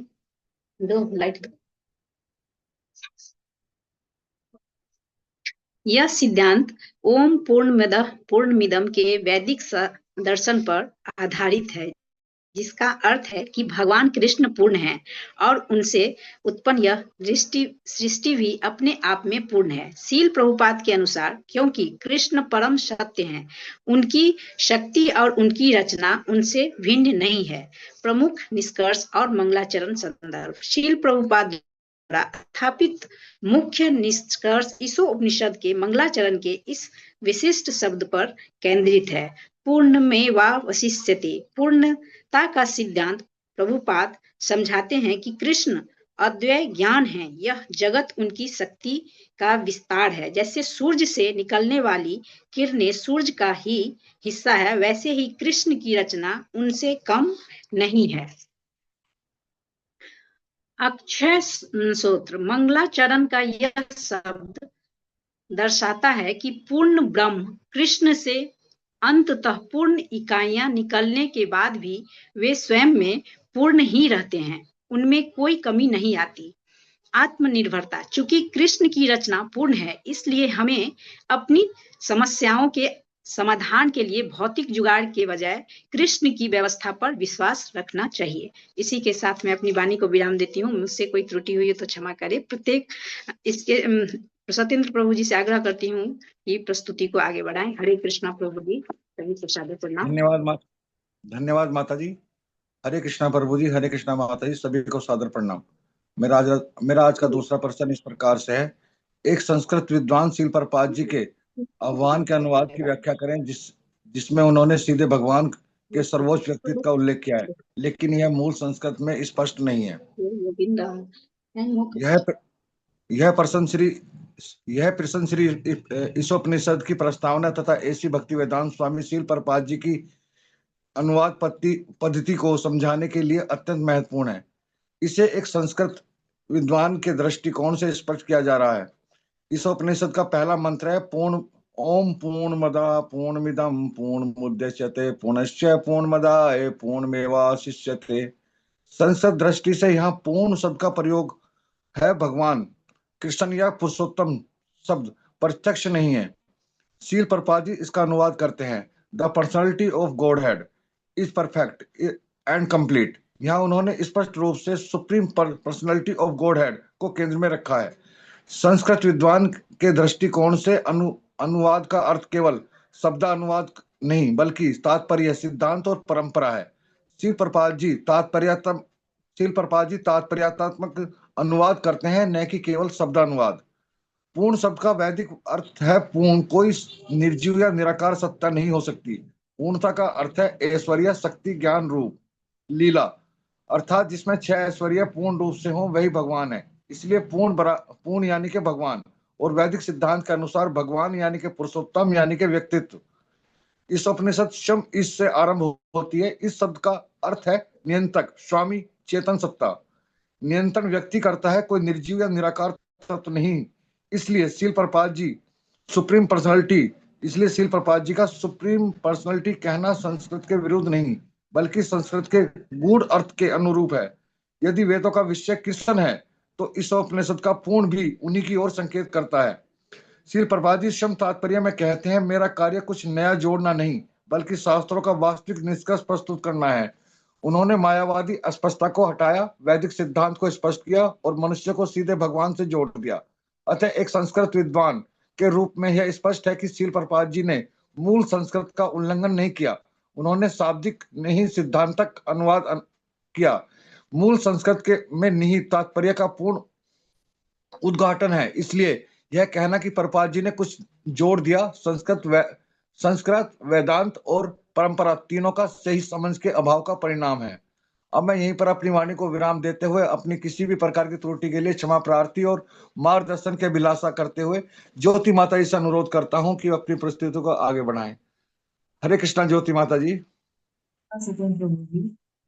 I: दो लाइट दो। यह सिद्धांत ओम पूर्णमिदम के वैदिक दर्शन पर आधारित है, जिसका अर्थ है कि भगवान कृष्ण पूर्ण है और उनसे उत्पन्न यह सृष्टि भी अपने आप में पूर्ण है। शील प्रभुपाद के अनुसार, क्योंकि कृष्ण परम सत्य हैं, उनकी शक्ति और उनकी रचना उनसे भिन्न नहीं है। प्रमुख निष्कर्ष और मंगलाचरण संदर्भ। शील प्रभुपाद द्वारा स्थापित मुख्य निष्कर्ष ईशोपनिषद के मंगलाचरण के इस विशिष्ट शब्द पर केंद्रित है। पूर्णमेवावशिष्यते। पूर्णता का सिद्धांत प्रभुपाद समझाते हैं कि कृष्ण अद्वय ज्ञान है। यह जगत उनकी शक्ति का विस्तार है। जैसे सूर्य से निकलने वाली किरणें सूर्य का ही हिस्सा है, वैसे ही कृष्ण की रचना उनसे कम नहीं है। अक्षय सूत्र। मंगलाचरण का यह शब्द दर्शाता है कि पूर्ण ब्रह्म कृष्ण से अंततः पूर्ण इकाइयां निकलने के बाद भी वे स्वयं में पूर्ण ही रहते हैं, उनमें कोई कमी नहीं आती। आत्मनिर्भरता। चूंकि कृष्ण की रचना पूर्ण है, इसलिए हमें अपनी समस्याओं के समाधान के लिए भौतिक जुगाड़ के बजाय कृष्ण की व्यवस्था पर विश्वास रखना चाहिए। इसी के साथ मैं अपनी वाणी को विराम देती हूँ। मुझसे कोई त्रुटि हुई है तो क्षमा करें। प्रत्येक इसके सत्येंद्र प्रभु जी से आग्रह करती हूँ कि प्रस्तुति को आगे बढ़ाएं। हरे कृष्णा प्रभु जी, सभी को सादर प्रणाम।
K: धन्यवाद माता जी। हरे कृष्णा प्रभु जी, हरे कृष्णा माता जी, सभी को सादर प्रणाम। मेरा आज का दूसरा प्रश्न इस प्रकार से है। एक संस्कृत विद्वान शील प्रपात जी के आह्वान के अनुवाद की व्याख्या करें, जिसमें उन्होंने सीधे भगवान के सर्वोच्च व्यक्तित्व का उल्लेख किया है, लेकिन यह मूल संस्कृत में स्पष्ट नहीं है। यह प्रश्न श्री ईशोपनिषद की प्रस्तावना तथा ऐसी भक्ति वेदांत स्वामी शील प्रपात जी की अनुवाद पद्धति को समझाने के लिए अत्यंत महत्वपूर्ण है। इसे एक संस्कृत विद्वान के दृष्टिकोण से स्पष्ट किया जा रहा है। इस उपनिषद का पहला मंत्र है ओम पूर्णमदा पूर्णमिदं पूर्णमुदच्यते पूर्णस्य पूर्णमदाय पूर्णमेवावशिष्यते। संस्कृत दृष्टि से यहाँ पूर्ण शब्द का प्रयोग है भगवान कृष्ण या पुरुषोत्तम शब्द प्रत्यक्ष नहीं है। शील प्रपात जी इसका अनुवाद करते हैं, the personality of God head is perfect and complete. यहाँ उन्होंने स्पष्ट रूप से supreme personality of God head को केंद्र में रखा है। संस्कृत विद्वान के दृष्टिकोण से अनुवाद का अर्थ केवल शब्दानुवाद नहीं, बल्कि तात्पर्य, सिद्धांत और परंपरा है। शील प्रपात जी तात्पर्यात्मक अनुवाद करते हैं, न कि केवल शब्दानुवाद। पूर्ण शब्द का वैदिक अर्थ है पूर्ण। कोई निर्जीव या निराकार सत्ता नहीं हो सकती। पूर्णता का अर्थ है ऐश्वर्य, शक्ति, ज्ञान, रूप, लीला, अर्थात जिसमें 6 ऐश्वर्य पूर्ण रूप से हो वही भगवान है। इसलिए पूर्ण यानी के भगवान, और वैदिक सिद्धांत के अनुसार भगवान यानी के पुरुषोत्तम यानी के व्यक्तित्व। इस उपनिषद शम इससे आरंभ होती है। इस शब्द का अर्थ है नियंत्रक, स्वामी, चेतन सत्ता। नियंत्रण व्यक्ति करता है, कोई निर्जीव या निराकार तत्व नहीं। इसलिए शील प्रपात जी का सुप्रीम पर्सनैलिटी कहना संस्कृत के विरुद्ध नहीं, बल्कि संस्कृत के गूढ़ अर्थ के अनुरूप है। यदि वेदों का विषय कृष्ण है, तो इस उपनिषद का पूर्ण भी उन्हीं की ओर संकेत करता है। शील प्रपात जी शम तात्पर्य में कहते हैं, मेरा कार्य कुछ नया जोड़ना नहीं, बल्कि शास्त्रों का वास्तविक निष्कर्ष प्रस्तुत करना है। उन्होंने मायावादी अस्पष्टता को हटाया, वैदिक सिद्धांत को स्पष्ट किया और मनुष्य को सीधे भगवान से जोड़ दिया। अतः एक संस्कृत विद्वान के रूप में यह स्पष्ट है कि शील प्रपात जी ने मूल संस्कृत का उल्लंघन नहीं किया। उन्होंने शाब्दिक नहीं सिद्धांतक अनुवाद किया। मूल संस्कृत के में निहित तात्पर्य का पूर्ण उद्घाटन है। इसलिए यह कहना कि प्रपात जी ने कुछ जोड़ दिया, संस्कृत, वेदांत और परंपरा तीनों का सही समझ के अभाव का परिणाम है। अब मैं यहीं पर अपनी वाणी को विराम देते हुए अपनी किसी भी प्रकार की त्रुटि के लिए क्षमा प्रार्थी और मार्गदर्शन के अभिलाषा करते हुए ज्योति माता जी से अनुरोध करता हूं कि अपनी प्रस्तुति को आगे बढ़ाएं। हरे कृष्णा ज्योति माता जी।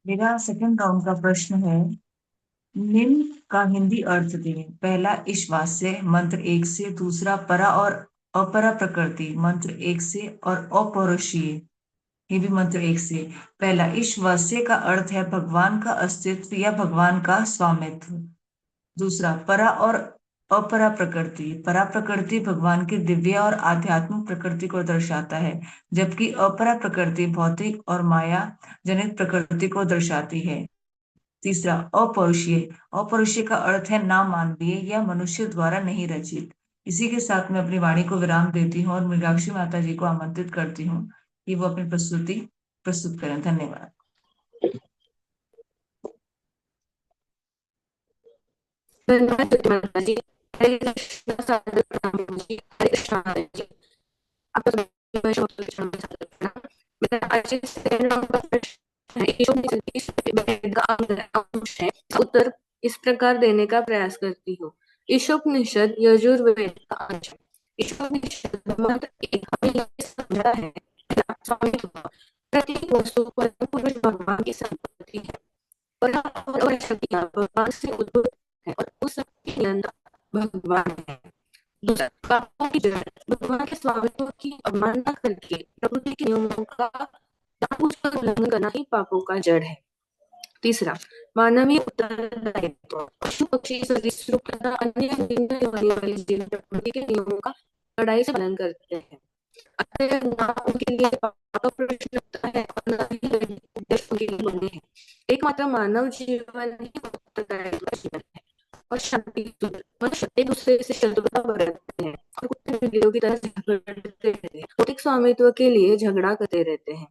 L: मेरा सेकंड राउंड का प्रश्न है, निम्न का हिंदी अर्थ दें। पहला ईश्वास्य मंत्र 1 से, दूसरा परा और अपरा प्रकृति मंत्र 1 से और अपौरुषीय ये भी मंत्र 1 से। पहला ईश्वास्य का अर्थ है भगवान का अस्तित्व या भगवान का स्वामित्व। दूसरा परा और अपरा प्रकृति। परा प्रकृति भगवान की दिव्य और आध्यात्मिक प्रकृति को दर्शाता है, जबकि अपरा प्रकृति भौतिक और माया जनित प्रकृति को दर्शाती है। तीसरा, अपौरुषीय। अपौरुषीय का अर्थ है ना मानवीय या मनुष्य द्वारा नहीं रचित। इसी के साथ मैं अपनी वाणी को विराम देती हूँ और मृगाक्षी माता जी को आमंत्रित करती हूँ कि वो अपनी प्रस्तुति प्रस्तुत करें। धन्यवाद।
M: धन्यवाद माता जी। हरे कृष्ण सादर प्रणाम जी। हरे कृष्ण माता जी। आपका सभी वैष्णव के चरणों में सादर प्रणाम। मेरा आज के सेकंड राउंड का प्रश्न है, ईशो में इस वेद का अंश है। उत्तर इस प्रकार देने का प्रयास करती हूँ। ईशोपनिषद यजुर्वेद का अंश है। ईशोपनिषद मंत्र एक हमें यह समझा है कि स्वामित्व प्रत्येक वस्तु परम पुरुष भगवान की संपत्ति है और शक्तियां भगवान से उद्भूत है और उस सबके नियंता भगवान है। दूसरा, पापों की जड़। भगवान के स्वामित्व की अवमानना करके प्रकृति के नियमों का जानबूझकर उल्लंघन करना ही पापों का जड़ है। तीसरा, मानवीय उत्तरदायित्व। पशु पक्षी सरीसृप तथा अन्य विभिन्न होने वाले जीव प्रकृति के नियमों का कड़ाई से पालन करते हैं, अतः ना उनके लिए पाप प्रश्न है और न ही उपदेश उनके लिए बने हैं। एकमात्र मानव जीवन ही उत्तरदायित्व का जीवन है और शांति मनुष्य एक दूसरे से शत्रुता बरतते हैं और कुत्ते बिल्लियों की तरह झगड़ते रहते हैं, भौतिक स्वामित्व के लिए झगड़ा करते रहते हैं।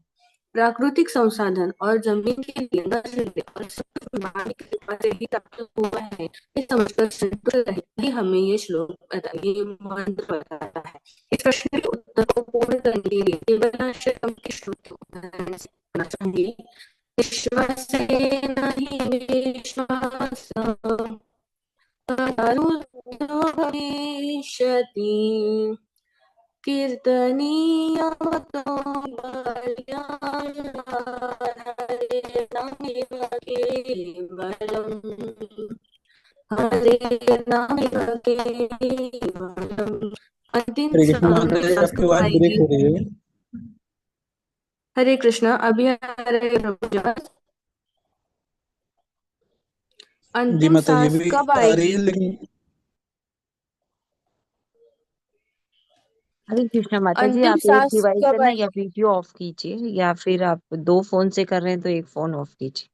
M: प्राकृतिक संसाधन और जमीन के लिए न झगड़े और सब भगवान की कृपा से ही प्राप्त हुआ है, ये समझकर संतुष्ट रहे ही हमें ये श्लोक ये मंत्र बताता है। इस प्रश्न के उत्तर को पूर्ण करने के लिए देवनाशतम के श्लोक के उदाहरण से करना चाहूंगी। विश्वासेन हि विश्वासः तरुणो भविष्यति कीर्तनीयमतो बल्यान् हरेर्नामेव केवलम् हरेर्नामेव केवलम्। अंतिम
H: हरे कृष्ण माता जी,
M: सांस
H: आपकी
M: कब
H: आवाज ब्रेक
M: आएगी?
H: हो रही है।
M: हरे कृष्ण, अभी आ रहे हैं।
H: जी
M: अंतिम
H: माता जी,
M: सांस
H: भी
M: कब
H: आ रही
M: आएगी?
H: है, लेकिन
A: हरे कृष्णा माता जी,
M: अंतिम
A: आप एक
M: सांस
A: डिवाइस से
M: कब
A: ना या
M: आएगी?
A: वीडियो ऑफ कीजिए, या फिर आप दो फोन से कर रहे हैं तो एक फोन ऑफ कीजिए।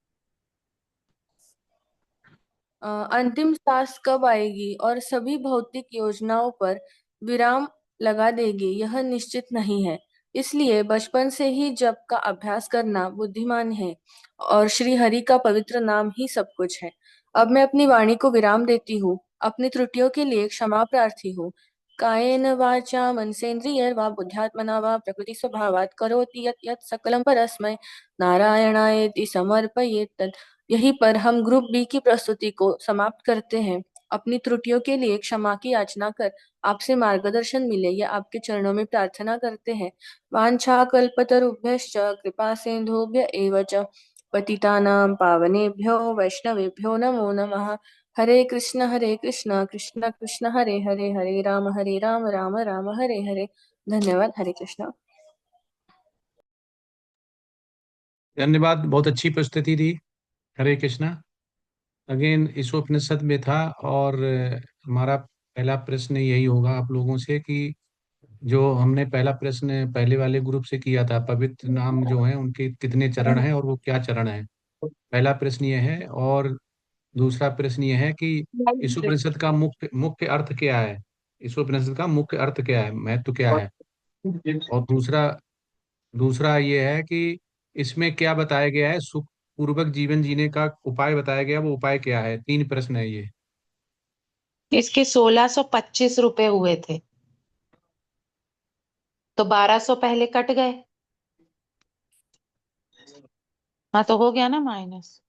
M: अंतिम सांस कब आएगी और सभी भौतिक योजनाओं पर विराम लगा देगी, यह निश्चित नहीं है। इसलिए बचपन से ही जप का अभ्यास करना बुद्धिमान है और श्री हरि का पवित्र नाम ही सब कुछ है। अब मैं अपनी वाणी को विराम देती हूँ। अपनी त्रुटियों के लिए क्षमा प्रार्थी हूँ। कायेन वाचा मनसेन्द्रियैर्वा बुद्ध्यात्मना वा प्रकृति स्वभावात् करोति यत् यत् सकलं परस्मै नारायणायेति समर्पयेत्। यहीं पर हम ग्रुप बी की प्रस्तुति को समाप्त करते हैं। अपनी त्रुटियों के लिए क्षमा की याचना कर आपसे मार्गदर्शन मिले या आपके चरणों में प्रार्थना करते हैं। वांछा कल्पतरुभ्यश्च कृपा सिंधुभ्य एव च पतितानां पावनेभ्यो वैष्णवेभ्यो नमो नमः। हरे कृष्ण कृष्ण कृष्ण हरे हरे, हरे राम राम राम हरे हरे। धन्यवाद। हरे कृष्ण।
B: धन्यवाद, बहुत अच्छी प्रस्तुति दी। हरे कृष्णा। अगेन इस उपनिषद में था, और हमारा पहला प्रश्न यही होगा आप लोगों से कि जो हमने पहला प्रश्न पहले वाले ग्रुप से किया था, पवित्र नाम जो है उनके कितने चरण हैं और वो क्या चरण है, पहला प्रश्न ये है। और दूसरा प्रश्न ये है कि इस उपनिषद का मुख्य मुख्य अर्थ क्या है, इस उपनिषद का मुख्य अर्थ क्या है, महत्व क्या है। और दूसरा दूसरा ये है कि इसमें क्या बताया गया है, सुख पूर्वक जीवन जीने का उपाय बताया गया, वो उपाय क्या है। तीन प्रश्न है ये।
N: इसके 1625 रुपए हुए थे, तो 1200 पहले कट गए। हाँ, तो हो गया ना माइनस।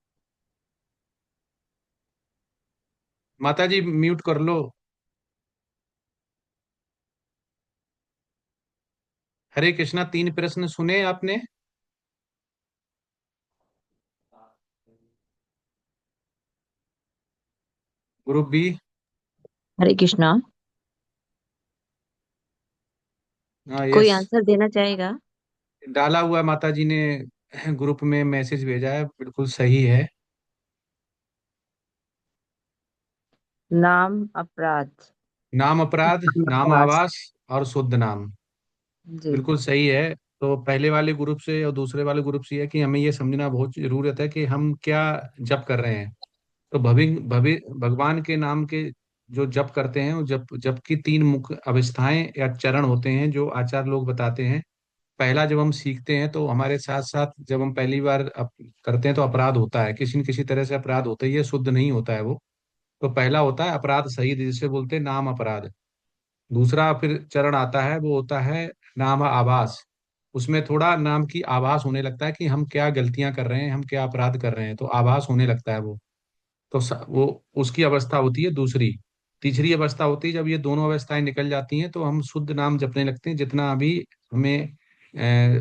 B: माता जी म्यूट कर लो। हरे कृष्णा, तीन प्रश्न सुने आपने। Group B.
A: हरे कृष्णा,
B: हाँ,
A: कोई
B: यस।
A: आंसर देना चाहेगा?
B: डाला हुआ माता जी ने ग्रुप में मैसेज भेजा है, बिल्कुल सही है।
A: नाम अपराध।
B: नाम अपराध, नाम
A: आवास।
B: आवास और शुद्ध नाम।
A: जी।
B: बिल्कुल सही है। तो पहले वाले ग्रुप से और दूसरे वाले ग्रुप से ये है कि हमें ये समझना बहुत जरूरत है कि हम क्या जप कर रहे हैं। तो भगवान के नाम के जो जप करते हैं, वो जप जप की तीन मुख्य अवस्थाएं या चरण होते हैं जो आचार्य लोग बताते हैं। पहला, जब हम सीखते हैं तो हमारे साथ साथ जब हम पहली बार करते हैं तो अपराध होता है, किसी न किसी तरह से अपराध होता है, ये शुद्ध नहीं होता है वो। तो पहला होता है अपराध सही, जिसे बोलते हैं नाम अपराध। दूसरा फिर चरण आता है, वो होता है नाम आभास। उसमें थोड़ा नाम की आभास होने लगता है कि हम क्या गलतियां कर रहे हैं, हम क्या अपराध कर रहे हैं, तो आभास होने लगता है वो। तो वो उसकी अवस्था होती है दूसरी। तीसरी अवस्था होती है जब ये दोनों अवस्थाएं निकल जाती हैं तो हम शुद्ध नाम जपने लगते हैं। जितना अभी हमें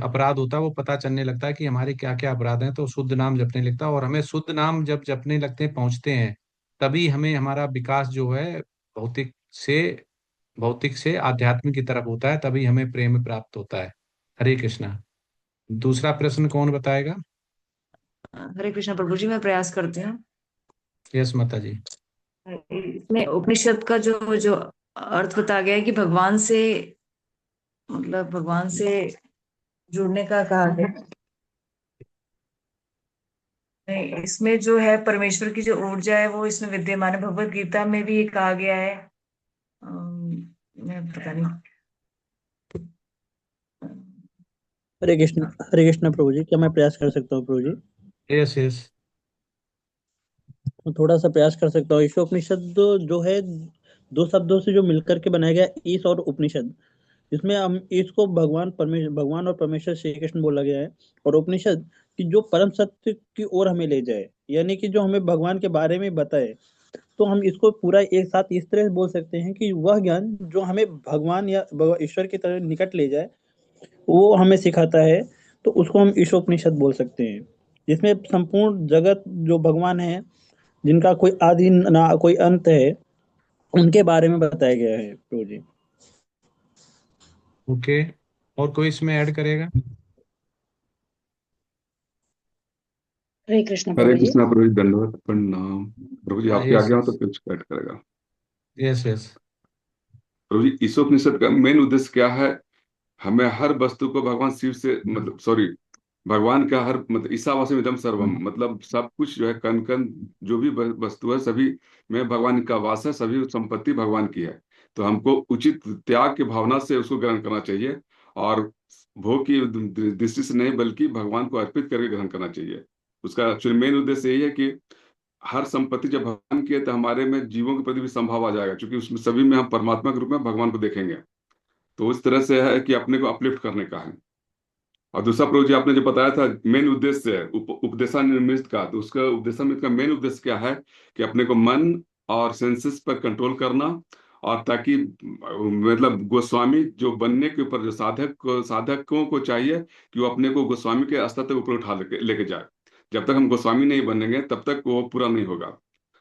B: अपराध होता है वो पता चलने लगता है कि हमारे क्या क्या अपराध हैं, तो शुद्ध नाम जपने लगता है। और हमें शुद्ध नाम जब जपने लगते हैं, पहुंचते हैं, तभी हमें हमारा विकास जो है भौतिक से भौतिक से आध्यात्मिक की तरफ होता है, तभी हमें प्रेम प्राप्त होता है। हरे कृष्णा। दूसरा प्रश्न कौन बताएगा?
L: हरे कृष्ण प्रभु जी, मैं प्रयास करती हूँ।
B: यस माता जी।
L: इसमें उपनिषद का जो जो अर्थ बताया गया है कि भगवान से, मतलब भगवान से जुड़ने का कहा गया है। इसमें जो है परमेश्वर की जो ऊर्जा है वो इसमें विद्यमान है। भगवत गीता में भी ये कहा गया है। मैं पता नहीं।
H: हरे कृष्ण प्रभु जी, क्या मैं प्रयास कर सकता हूँ प्रभु जी?
B: Yes yes.
H: मैं थोड़ा सा प्रयास कर सकता हूँ। ईशोपनिषद जो है, दो शब्दों से जो मिलकर के बनाया गया ईश और उपनिषद। इसमें हम ईश को भगवान और परमेश्वर श्री कृष्ण बोला गया है, और उपनिषद कि जो परम सत्य की ओर हमें ले जाए, यानी कि जो हमें भगवान के बारे में बताए। तो हम इसको पूरा एक साथ इस तरह से बोल सकते हैं कि वह ज्ञान जो हमें भगवान या ईश्वर की तरह निकट ले जाए, वो हमें सिखाता है। तो उसको हम ईशोपनिषद बोल सकते हैं, जिसमें संपूर्ण जगत जो भगवान है, जिनका कोई आदि ना कोई अंत है, उनके बारे में बताया गया है प्रभु जी।
B: ओके, और कोई इसमें ऐड करेगा?
I: हरे कृष्ण
O: हरे
I: प्रभु जी।
O: कृष्णा प्रभु जी, दंडवत प्रणाम। प्रभु जी आपके
B: यस
O: आगे हो तो
B: यस
O: कुछ ऐड करेगा।
B: Yes yes.
O: प्रभु जी, ईशोपनिषद का मेन उद्देश्य क्या है? हमें हर वस्तु को भगवान शिव से, मतलब सॉरी, भगवान का हर, मतलब ईशावास्यम इदम सर्वम, मतलब सब कुछ जो है, कण कण जो भी वस्तु है, सभी में भगवान का वास है, सभी संपत्ति भगवान की है। तो हमको उचित त्याग की भावना से उसको ग्रहण करना चाहिए, और भोग की दृष्टि से नहीं, बल्कि भगवान को अर्पित करके ग्रहण करना चाहिए। उसका एक्चुअली मेन उद्देश्य यही है कि हर संपत्ति जब भगवान की है तो हमारे में जीवों के प्रति भी संभाव आ जाएगा, क्योंकि उसमें सभी में हम परमात्मा के रूप में भगवान को देखेंगे। तो उस तरह से है कि अपने को अपलिफ्ट करने का है। और दूसरा प्रभु जी, आपने जो बताया था मेन उद्देश्य है उपदेशामृत का, तो उसका उपदेशामृत का मेन उद्देश्य क्या है? कि अपने को मन और सेंसेस पर कंट्रोल करना, और ताकि मतलब गोस्वामी जो बनने के ऊपर जो साधकों को चाहिए कि वो अपने को गोस्वामी के स्तर तक ऊपर उठा लेके जाए। जब तक हम गोस्वामी नहीं बनेंगे तब तक वो पूरा नहीं होगा।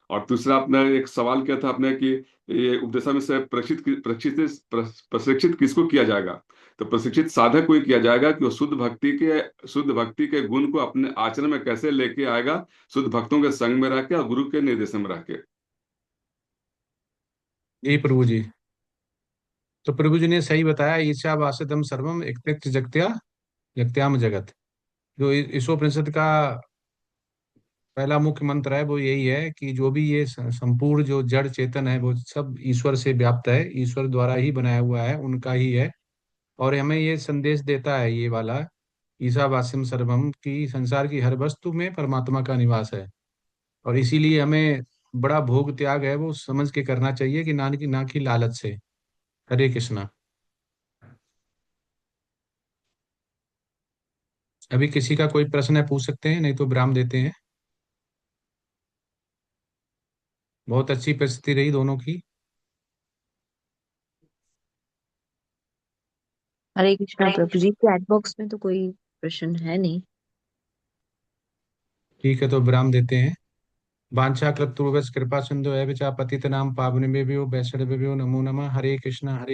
O: और दूसरा, आपने एक सवाल किया था आपने कि ये उपदेशामृत से प्रशिक्षित किसको किया जाएगा? तो प्रशिक्षित साधक को ही किया जाएगा कि वो शुद्ध भक्ति के गुण को अपने आचरण में कैसे लेके आएगा, शुद्ध भक्तों के संग में रह के और गुरु के निर्देशन में रह के।
B: जी प्रभु जी। तो प्रभु जी ने सही बताया, ईशा वासदम सर्वम एक जगत्या जगत्याम जगत। जो ईशोपनिषद का पहला मुख्य मंत्र है वो यही है कि जो भी ये संपूर्ण जो जड़ चेतन है वो सब ईश्वर से व्याप्त है, ईश्वर द्वारा ही बनाया हुआ है, उनका ही है। और हमें ये संदेश देता है ये वाला ईशावास्यम सर्वम की संसार की हर वस्तु में परमात्मा का निवास है। और इसीलिए हमें बड़ा भोग त्याग है वो समझ के करना चाहिए कि ना की लालच से। हरे कृष्णा। अभी किसी का कोई प्रश्न है पूछ सकते हैं, नहीं तो विराम देते हैं। बहुत अच्छी परिस्थिति रही दोनों की।
A: हरे कृष्णा प्रभु जी, चैट बॉक्स में तो कोई प्रश्न है नहीं।
B: ठीक है, तो विराम देते हैं। वांछा कृपा कृपा सिंधु है विचा पतित नाम पावने वैष्णवेभ्यो नमो नमः। हरे कृष्णा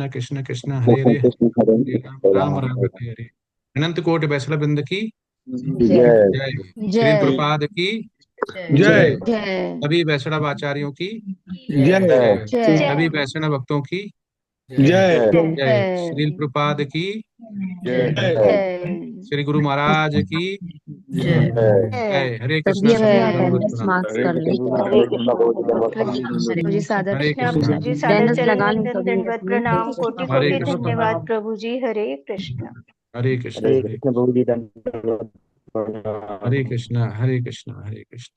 B: कृष्ण कृष्ण हरे हरे, हरे राम राम राम हरे हरे। अनंत कोटि वैष्णव वृंद की
F: जय
B: जय। श्री
F: जय
B: प्रपाद की
K: जय
F: जय
B: सभी वैष्णव आचार्यों की,
K: जय
B: सभी वैष्णव भक्तों की
K: जय
B: जय। श्रील प्रपाद की,
F: जय
B: श्री गुरु महाराज की जय। हरे कृष्णा,
A: सभी
B: सभी
A: अपने
B: को दंडवत
A: अटेंडेंस
B: प्रणाम।
A: मार्क्स कर लें।
F: प्रभु जी सादर
B: हरे
F: प्रणाम।
B: कृष्णा,
P: जी सादर
A: अटेंडेंस
P: चरण
A: लगा लें
P: वंदन
A: सभी
P: दंडवत
A: अपनी।
P: प्रणाम कोटि
B: हरे
P: कोटि
B: कृष्णा,
P: धन्यवाद प्रभु जी। हरे कृष्ण।
B: हरे कृष्णा,
H: हरे
B: हरे
H: कृष्ण प्रभु जी, धन्यवाद।
B: हरे कृष्णा, हरे कृष्णा, हरे कृष्णा।